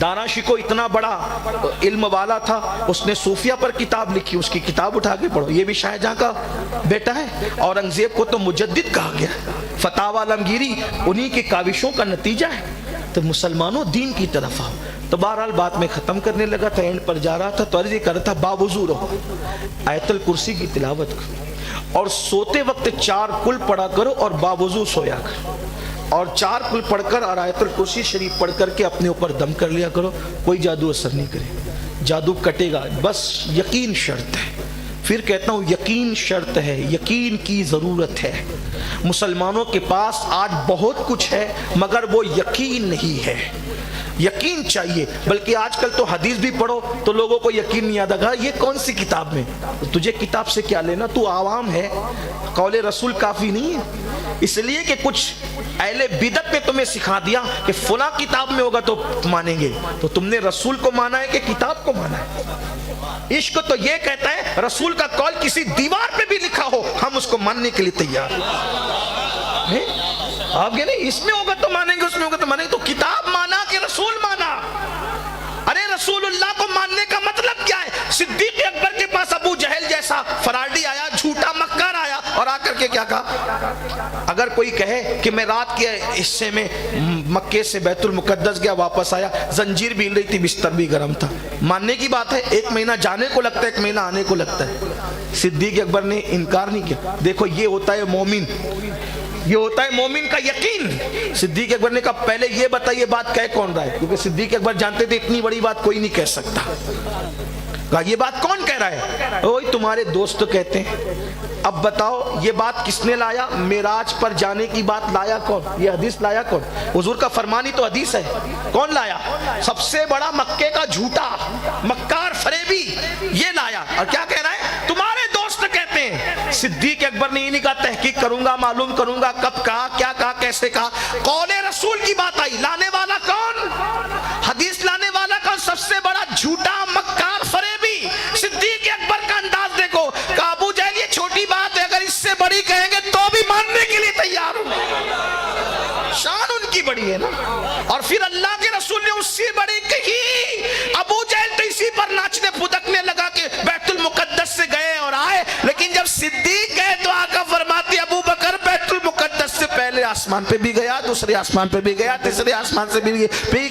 دانا شکو اتنا بڑا علم والا تھا, اس نے صوفیہ پر کتاب لکھی, اس کی کتاب اٹھا کے پڑھو. یہ بھی شاہ جہاں کا بیٹا ہے. اورنگزیب کو تو مجدد کہا گیا. فتاوی عالمگیری انہی کی کاوشوں کا نتیجہ ہے. تو مسلمانوں دین کی طرف آؤ. تو بہرحال بات میں ختم کرنے لگا تھا, اینڈ پر جا رہا تھا, تو عرض یہ کر رہا تھا باوضو رہو, آیت الکرسی کی تلاوت کرو, اور سوتے وقت 4 کل پڑھا کرو اور باوضو سویا کرو، اور 4 کل پڑھ کر اور آیت الکرسی شریف پڑھ کر کے اپنے اوپر دم کر لیا کرو، کوئی جادو اثر نہیں کرے، جادو کٹے گا، بس یقین شرط ہے۔ پھر کہتا ہوں یقین شرط ہے، یقین کی ضرورت ہے۔ مسلمانوں کے پاس آج بہت کچھ ہے مگر وہ یقین نہیں ہے، یقین چاہیے۔ بلکہ آج کل تو حدیث بھی پڑھو تو لوگوں کو یقین نہیں آتا، یہ کون سی کتاب میں؟ تجھے کتاب سے کیا لینا، تو عوام ہے، قول رسول کافی نہیں ہے۔ اس لیے کہ کچھ اہل بدعت نے تمہیں سکھا دیا کہ فلاں کتاب میں ہوگا تو مانیں گے، تو تم نے رسول کو مانا ہے کہ کتاب کو مانا ہے؟ عشق تو یہ کہتا ہے رسول کا قول کسی دیوار پہ بھی لکھا ہو ہم اس کو ماننے کے لیے تیار ہیں۔ آپ نہیں اس میں ہوگا تو مانیں گے، اس میں ہوگا تو مانیں گے، تو کتاب مانا کہ رسول مانا؟ ارے رسول اللہ کو ماننے کا مطلب کیا ہے؟ صدیق اکبر کے پاس ابو جہل جیسا فراڈی آیا، جھوٹا مکار آیا، اور آ کر کے کیا کہا؟ اگر کوئی کہے کہ میں رات کے حصے میں مکے سے بیت المقدس گیا واپس آیا، زنجیر بھی ہل رہی تھی، بستر بھی گرم تھا، ماننے کی بات ہے۔ 1 مہینہ جانے کو لگتا ہے، 1 مہینہ آنے کو لگتا ہے۔ صدیق اکبر نے انکار نہیں کیا۔ دیکھو یہ ہوتا ہے مومن، یہ ہوتا ہے مومن کا یقین۔ صدیق اکبر نے کہا پہلے یہ بتائیے بات کہہ کون رہا ہے، کیونکہ صدیق اکبر جانتے تھے اتنی بڑی بات کوئی نہیں کہہ سکتا۔ کہا یہ بات کون کہہ رہا ہے؟ وہی تمہارے دوست کہتے ہیں۔ اب بتاؤ یہ بات کس نے لایا؟ معراج پر جانے کی بات لایا کون؟ یہ حدیث لایا کون؟ حضور کا فرمان ہی تو حدیث ہے۔ کون لایا؟ سب سے بڑا مکے کا جھوٹا مکار فریبی یہ لایا، اور کیا کہہ رہا ہے؟ تمہارے دوست کہتے ہیں۔ صدیق اکبر نے یہ نہیں کہا تحقیق کروں گا، معلوم کروں گا، کب کہا، کیا کہا، کیسے کہا، قول رسول کی بات آئی۔ لانے والا کون؟ حدیث لانے والا کون؟ سب سے بڑا جھوٹا مکار فریبی۔ صدیق اکبر کا انداز دیکھو کہ ابو جہل یہ چھوٹی بات ہے، اگر اس سے بڑی کہیں گے تو بھی ماننے کے لیے تیار ہوں۔ شان ان کی بڑی ہے نا۔ اور پھر اللہ کے رسول نے اس سے بڑی کہی۔ ابو جہل تو اسی پر ناچنے پھدکنے لگا کہ بیت المقدس سے گئے اور آئے، لیکن جب صدیق گئے تو آقا فرماتے ابو بکر بیت المقدس سے پہلے آسمان پہ بھی گیا، دوسرے آسمان پہ بھی گیا، تیسرے آسمان سے بھی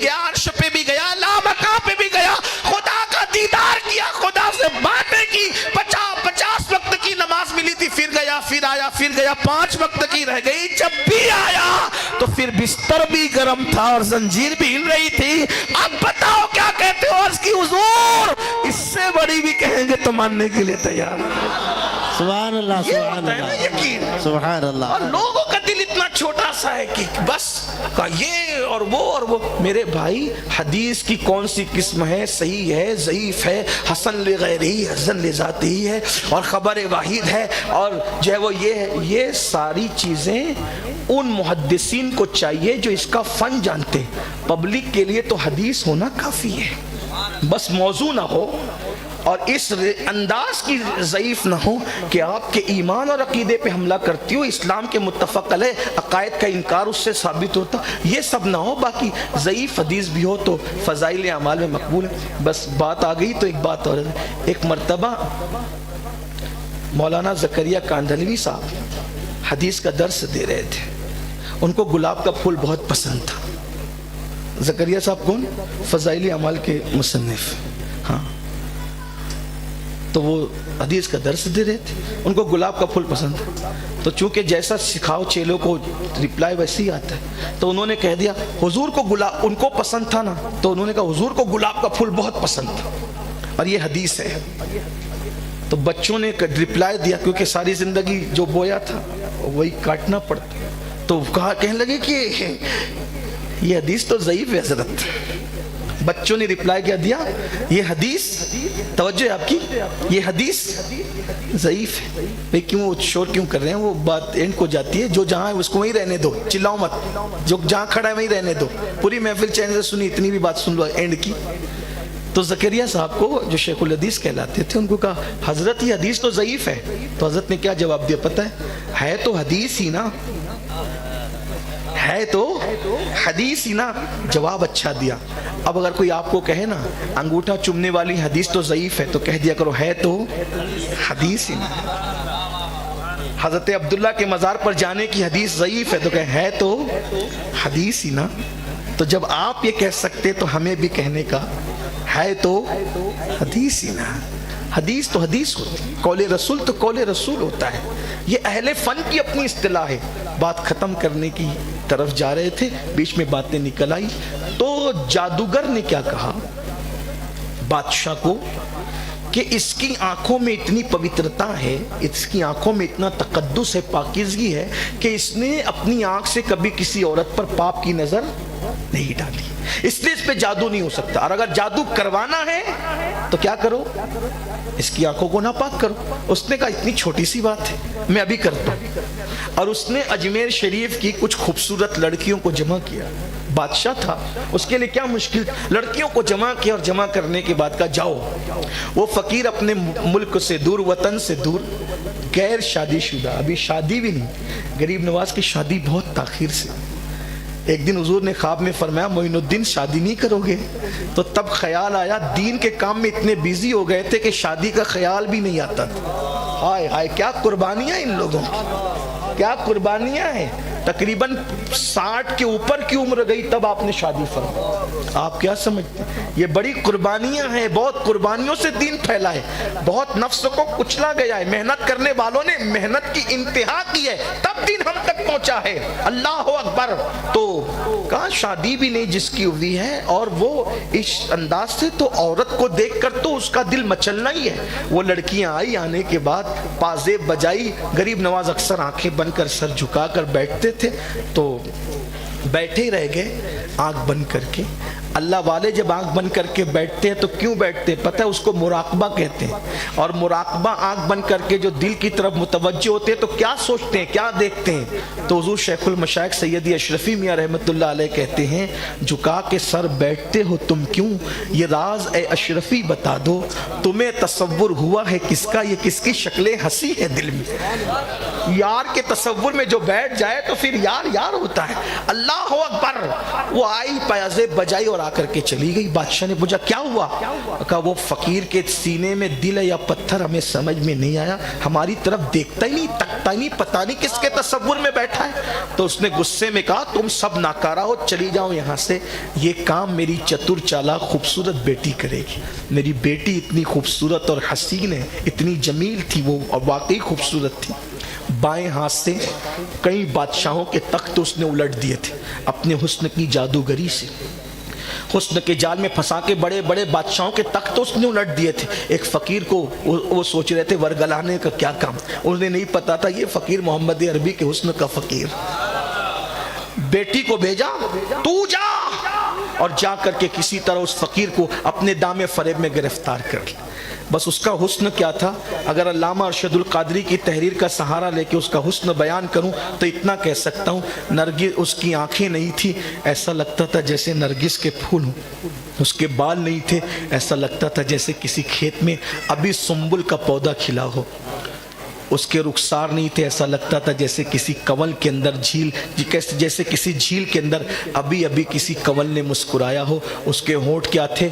گیا، عرش پہ بھی گیا، لامکان پہ بھی گیا، خدا کا دیدار کیا، خدا سے باتیں کی، 50 وقت کی نماز ملی تھی، پھر گیا، پھر آیا، پھر گیا، 5 وقت کی رہ گئی، جب بھی آیا تو پھر بستر بھی گرم تھا اور زنجیر بھی ہل رہی تھی۔ اب بتاؤ کیا کہتے ہو؟ عرض کی حضور اس سے بڑی بھی کہیں گے تو ماننے کے لیے تیار۔ سبحان اللہ، سبحان اللہ، سبحان اللہ۔ اور لوگوں کا دل اتنا چھوٹا سا ہے کہ بس یہ اور وہ۔ میرے بھائی حدیث کی کون سی قسم ہے؟ صحیح ہے، ضعیف ہے، حسن لغیرہی، حسن لذاتہی ہے، اور خبر واحد ہے، اور جو ہے وہ یہ ہے۔ یہ ساری چیزیں ان محدثین کو چاہیے جو اس کا فن جانتے۔ پبلک کے لیے تو حدیث ہونا کافی ہے، بس موضوع نہ ہو اور اس انداز کی ضعیف نہ ہو کہ آپ کے ایمان اور عقیدے پہ حملہ کرتی ہو، اسلام کے متفق علیہ عقائد کا انکار اس سے ثابت ہوتا، یہ سب نہ ہو۔ باقی ضعیف حدیث بھی ہو تو فضائل اعمال میں مقبول ہے۔ بس بات آ گئی تو ایک بات اور ہے۔ ایک مرتبہ مولانا زکریا کاندھلوی صاحب حدیث کا درس دے رہے تھے، ان کو گلاب کا پھول بہت پسند تھا۔ زکریا صاحب کون؟ فضائل اعمال کے مصنف، ہاں۔ تو وہ حدیث کا درس دے رہے تھے، ان کو گلاب کا پھول پسند تھا، تو چونکہ جیسا سکھاؤ چیلوں کو ریپلائی ویسے ہی آتا ہے، تو انہوں نے کہہ دیا حضور کو گلاب، ان کو پسند تھا نا، تو انہوں نے کہا حضور کو گلاب کا پھول بہت پسند تھا اور یہ حدیث ہے۔ تو بچوں نے ریپلائی دیا، کیونکہ ساری زندگی جو بویا تھا وہی کاٹنا پڑتا، تو کہنے لگے کہ یہ حدیث تو ضعیف ہے حضرت۔ بچوں نے ریپلائی کیا دیا، یہ حدیث، توجہ ہے آپ کی، یہ حدیث ضعیف ہے۔ بھئی کیوں شور کیوں کر رہے ہیں؟ وہ بات اینڈ کو جاتی ہے، جو جہاں ہے اس کو وہیں رہنے دو، چلاؤ مت، جو جہاں کھڑا ہے وہیں رہنے دو۔ پوری محفل چین سے سنی، اتنی بھی بات سن لو اینڈ کی۔ تو زکریا صاحب کو جو شیخ الحدیث کہلاتے تھے، ان کو کہا حضرت یہ حدیث تو ضعیف ہے۔ تو حضرت نے کیا جواب دیا پتہ ہے تو حدیث ہی نا، ہے تو حدیث ہی نا۔ جواب اچھا دیا۔ اب اگر کوئی آپ کو کہے نا انگوٹھا چومنے والی حدیث تو ضعیف ہے، تو کہہ دیا کرو ہے تو حدیث ہی نا۔ حضرت عبداللہ کے مزار پر جانے کی حدیث ضعیف ہے، تو کہ ہے تو حدیث ہی نا۔ تو جب آپ یہ کہہ سکتے تو ہمیں بھی کہنے کا ہے تو حدیث ہی نا۔ حدیث تو حدیث ہوتی ہے، قول رسول تو قول رسول ہوتا ہے. یہ اہل فن کی اپنی اصطلاح ہے. بات ختم کرنے کی طرف جا رہے تھے، بیچ میں باتیں نکل آئی. تو جادوگر نے کیا کہا بادشاہ کو کہ اس کی آنکھوں میں اتنی پوترتا ہے، اس کی آنکھوں میں اتنا تقدس ہے، پاکیزگی ہے کہ اس نے اپنی آنکھ سے کبھی کسی عورت پر پاپ کی نظر نہیں ڈالی، اس لیے اس پہ جادو نہیں ہو سکتا. اور اگر جادو کروانا ہے تو کیا کرو، اس کی آنکھوں کو ناپاک کرو. اس نے کہا اتنی چھوٹی سی بات ہے، میں ابھی کرتا ہوں. اور اس نے اجمیر شریف کی کچھ خوبصورت لڑکیوں کو جمع کیا. بادشاہ تھا، اس کے لیے کیا مشکل، لڑکیوں کو جمع کیا اور جمع کرنے کے بعد کہا جاؤ. وہ فقیر اپنے ملک سے دور، وطن سے دور، غیر شادی شدہ، ابھی شادی بھی نہیں، غریب نواز کی شادی بہت تاخیر سے. ایک دن حضور نے خواب میں فرمایا معین الدین شادی نہیں کرو گے؟ تو تب خیال آیا دین کے کام میں اتنے بیزی ہو گئے تھے کہ شادی کا خیال بھی نہیں آتا تھا. ہائے ہائے کیا قربانیاں ان لوگوں کی، کیا قربانیاں ہیں. تقریباً 60 کے اوپر کی عمر گئی تب آپ نے شادی فرمائی. آپ کیا سمجھتے ہیں یہ بڑی قربانیاں ہیں، بہت قربانیوں سے دین پھیلا ہے، بہت نفس کو کچلا گیا ہے. محنت کرنے والوں نے محنت کی انتہا کی ہے تب دین ہم تک پہنچا ہے. اللہ اکبر. تو کہاں شادی بھی نہیں جس کی ہوئی ہے، اور وہ اس انداز سے تو عورت کو دیکھ کر تو اس کا دل مچلنا ہی ہے. وہ لڑکیاں آئی، آنے کے بعد پازیب بجائی. غریب نواز اکثر آنکھیں بند کر سر جھکا کر بیٹھتے تھے تو بیٹھے ہی رہ گئے آنکھ بند کر کے. اللہ والے جب آنکھ بند کر کے بیٹھتے ہیں تو کیوں بیٹھتے ہیں پتہ ہے؟ اس کو مراقبہ کہتے ہیں. اور مراقبہ آنکھ بند کر کے جو دل کی طرف متوجہ ہوتے ہیں تو کیا سوچتے ہیں، کیا دیکھتے ہیں؟ تو حضور شیخ المشائخ سیدی اشرفی میاں رحمت اللہ علیہ کہتے ہیں جھکا کے سر بیٹھتے ہو تم کیوں، یہ راز اے اشرفی بتا دو. تمہیں تصور ہوا ہے کس کا، یہ کس کی شکل ہنسی ہے دل میں. یار کے تصور میں جو بیٹھ جائے تو پھر یار یار ہوتا ہے. اللہ اکبر. وہ آئی، پیازے بجائی اور آ کر کے چلی گئی. بادشاہ نے پوچھا کیا ہوا؟ کہا وہ فقیر کے سینے میں دل ہے یا پتھر ہمیں سمجھ میں نہیں آیا، ہماری طرف دیکھتا ہی نہیں، تکتا ہی نہیں، پتہ نہیں کس کے تصور میں بیٹھا ہے. تو اس نے غصے میں کہا تم سب ناکارہ ہو، چلی جاؤ یہاں سے. یہ کام میری چتر چالاک خوبصورت بیٹی کرے گی. میری بیٹی اتنی خوبصورت اور حسین ہے، اتنی جمیل تھی وہ، اور واقعی خوبصورت تھی. بائیں ہاتھ سے کئی بادشاہوں کے تخت اس نے الٹ دیے تھے اپنے حسن کی جادوگری سے. حسن کے جال میں پھنسا کے بڑے بڑے بادشاہوں کے تخت اس نے الٹ دیے تھے. ایک فقیر کو وہ سوچ رہے تھے ورگلانے کا کیا کام، انہیں نہیں پتا تھا یہ فقیر محمد عربی کے حسن کا فقیر. بیٹی کو بھیجا تو جا، اور جا کر کے کسی طرح اس فقیر کو اپنے دام فریب میں گرفتار کر لیا. بس اس کا حسن کیا تھا، اگر علامہ ارشد القادری کی تحریر کا سہارا لے کے اس کا حسن بیان کروں تو اتنا کہہ سکتا ہوں، نرگس اس کی آنکھیں نہیں تھی، ایسا لگتا تھا جیسے نرگس کے پھول ہوں. اس کے بال نہیں تھے، ایسا لگتا تھا جیسے کسی کھیت میں ابھی سنبل کا پودا کھلا ہو. اس کے رخسار نہیں تھے، ایسا لگتا تھا جیسے کسی کنول کے اندر جھیل، جیسے کسی جھیل کے اندر ابھی ابھی کسی کنول نے مسکرایا ہو. اس کے ہونٹ کیا تھے،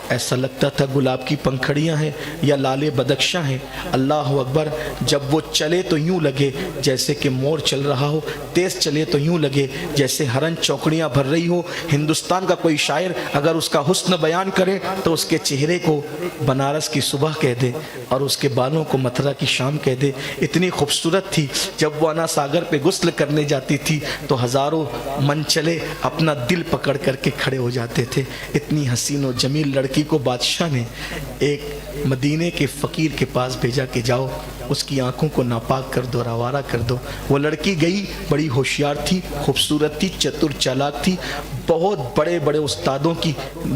ایسا لگتا تھا گلاب کی پنکھڑیاں ہیں یا لالے بدخشاں ہیں. اللہ اکبر. جب وہ چلے تو یوں لگے جیسے کہ مور چل رہا ہو، تیز چلے تو یوں لگے جیسے ہرن چوکڑیاں بھر رہی ہو. ہندوستان کا کوئی شاعر اگر اس کا حسن بیان کرے تو اس کے چہرے کو بنارس کی صبح کہہ دے اور اس کے بالوں کو متھرا کی شام کہہ دے. اتنی خوبصورت تھی. جب وہ انا ساگر پہ غسل کرنے جاتی تھی تو ہزاروں من چلے اپنا دل پکڑ کر کے کھڑے ہو جاتے تھے. اتنی حسین و جمیل لڑکی کو بادشاہ نے ایک مدینے کے فقیر کے پاس بھیجا کہ جاؤ اس کی آنکھوں کو ناپاک کر دو، روارہ کر دو. وہ لڑکی گئی، بڑی ہوشیار تھی، خوبصورت تھی، چتر چالاک تھی، بہت بڑے بڑے استادوں کی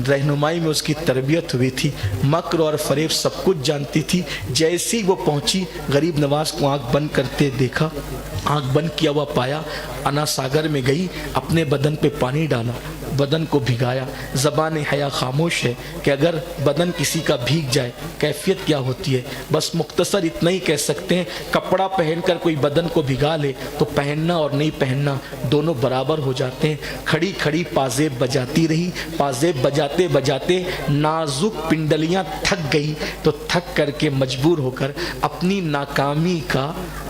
رہنمائی میں اس کی تربیت ہوئی تھی، مکر اور فریب سب کچھ جانتی تھی. جیسی وہ پہنچی غریب نواز کو آنکھ بند کرتے دیکھا، آنکھ بند کیا ہوا پایا. انا ساگر میں گئی، اپنے بدن پہ پانی ڈالا، بدن کو بھگایا. زبان حیا خاموش ہے کہ اگر بدن کسی کا بھیگ جائے کیفیت کیا ہوتی ہے. بس مختصر اتنا ہی کہہ سکتے ہیں، کپڑا پہن کر کوئی بدن کو بھگا لے تو پہننا اور نہیں پہننا دونوں برابر ہو جاتے ہیں. کھڑی کھڑی پازیب بجاتی رہی. پازیب بجاتے بجاتے نازک پنڈلیاں تھک گئی تو تھک کر کے مجبور ہو کر اپنی ناکامی کا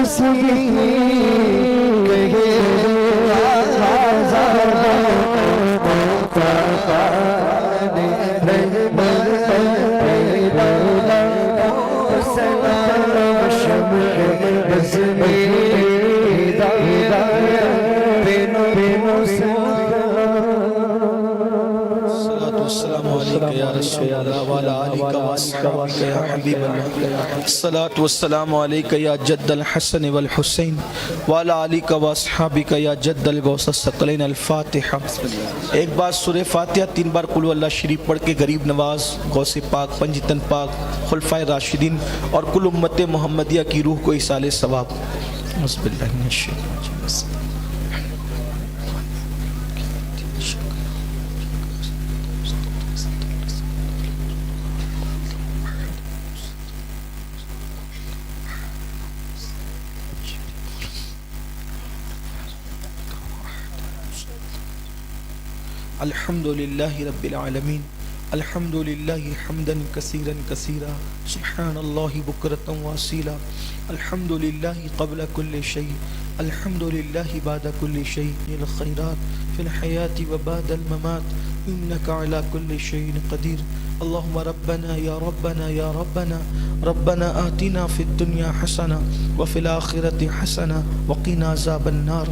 کسی کہے الصلاة والسلام علیکہ یا جد الحسن والحسین وعلی آلک واصحابک یا جد الغوث الثقلین الفاتحہ۔ ایک بار سورہ فاتحہ 3 بار قل ہو اللہ شریف پڑھ کے غریب نواز، غوث پاک، پنجتن پاک، خلفائے راشدین اور کل امت محمدیہ کی روح کو ایصال ثواب۔ اعوذ باللہ من الشیطان الرجیم۔ الحمد للہ رب العالمین، الحمد للہ حمدا کثیرا کثیرا، سبحان اللہ بکرۃ واصیلا، الحمد للہ قبل کل شیء، الحمد للہ بعد کل شیء، الخیرات فی الحیاة وبعد الممات، انک علی کل شیء قدیر۔ اللہم ربنا یا ربنا یا ربنا ربنا آتنا فی الدنیا حسنہ وفی الآخرۃ حسنہ وقنا عذاب النار۔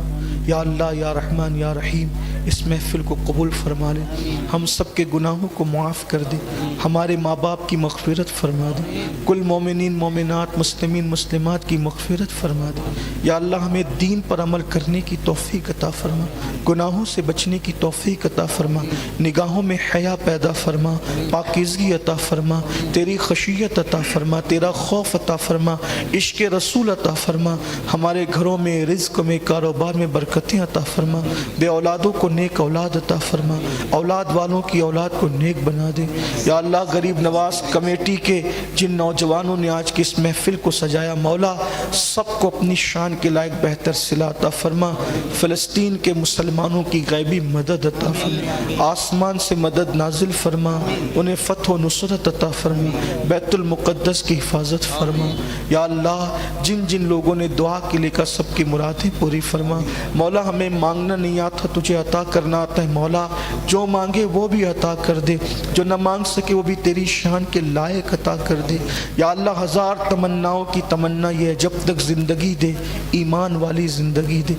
یا اللہ یا رحمان یا رحیم، اس محفل کو قبول فرما لے، ہم سب کے گناہوں کو معاف کر دے، ہمارے ماں باپ کی مغفرت فرما دے، کل مومنین مومنات مسلمین مسلمات کی مغفرت فرما دے۔ یا اللہ ہمیں دین پر عمل کرنے کی توفیق عطا فرما، گناہوں سے بچنے کی توفیق عطا فرما، نگاہوں میں حیا پیدا فرما، پاکیزگی عطا فرما، تیری خشیت عطا فرما، تیرا خوف عطا فرما، عشق رسول عطا فرما، ہمارے گھروں میں رزق میں کاروبار میں برکتیں عطا فرما، بے اولادوں کو نیک اولاد عطا فرما، اولاد والوں کی اولاد کو نیک بنا دے۔ یا اللہ غریب نواز کمیٹی کے جن نوجوانوں نے آج کی اس محفل کو سجایا، مولا سب کو اپنی شان کے لائق بہتر صلہ عطا فرما، فلسطین کے مسلمانوں کی غیبی مدد عطا فرما، آسمان سے مدد نازل فرما، انہیں فتح و نصرت عطا فرما، بیت المقدس کی حفاظت فرما۔ یا اللہ جن جن لوگوں نے دعا کے لے کر سب کی مرادیں پوری فرما۔ مولا ہمیں مانگنا نہیں آتا، تجھے عطا کرنا آتا ہے، مولا جو مانگے وہ بھی عطا کر دے، جو نہ مانگ سکے وہ بھی تیری شان کے لائق عطا کر دے۔ یا اللہ ہزار تمناؤں کی تمنا یہ ہے، جب تک زندگی دے ایمان والی زندگی دے،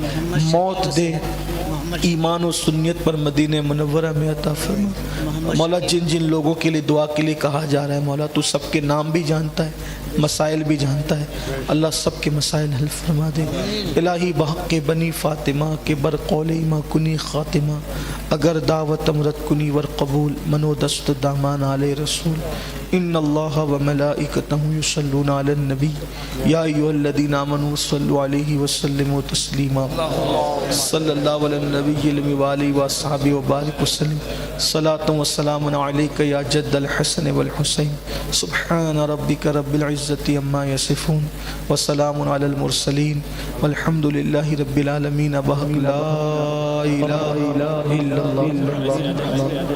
موت دے ایمان و سنیت پر مدینہ منورہ میں عطا فرما۔ مولا جن جن لوگوں کے لیے دعا کے لیے کہا جا رہا ہے، مولا تو سب کے نام بھی جانتا ہے، مسائل بھی جانتا ہے، اللہ سب کے مسائل حل فرما دے۔ الہی بحق بنی فاطمہ کے بر قول ما کنی خاتمہ، اگر دعوت امرت کنی ور قبول، منو دست دامان آل رسول۔ ان اللہ و ملائکتہ یصلون علی النبی یا ایھا الذین آمنوا صلوا علیہ وسلموا تسلیما۔ صلی اللہ علی النبی المی وآلہ وصحبہ وبارک وسلم۔ صلاۃ و سلام علیک یا جد الحسن والحسین۔ سبحان ربک رب العزۃ عما یصفون وسلام علی المرسلین والحمد للہ رب العالمین۔ بحق لا الہ الا اللہ۔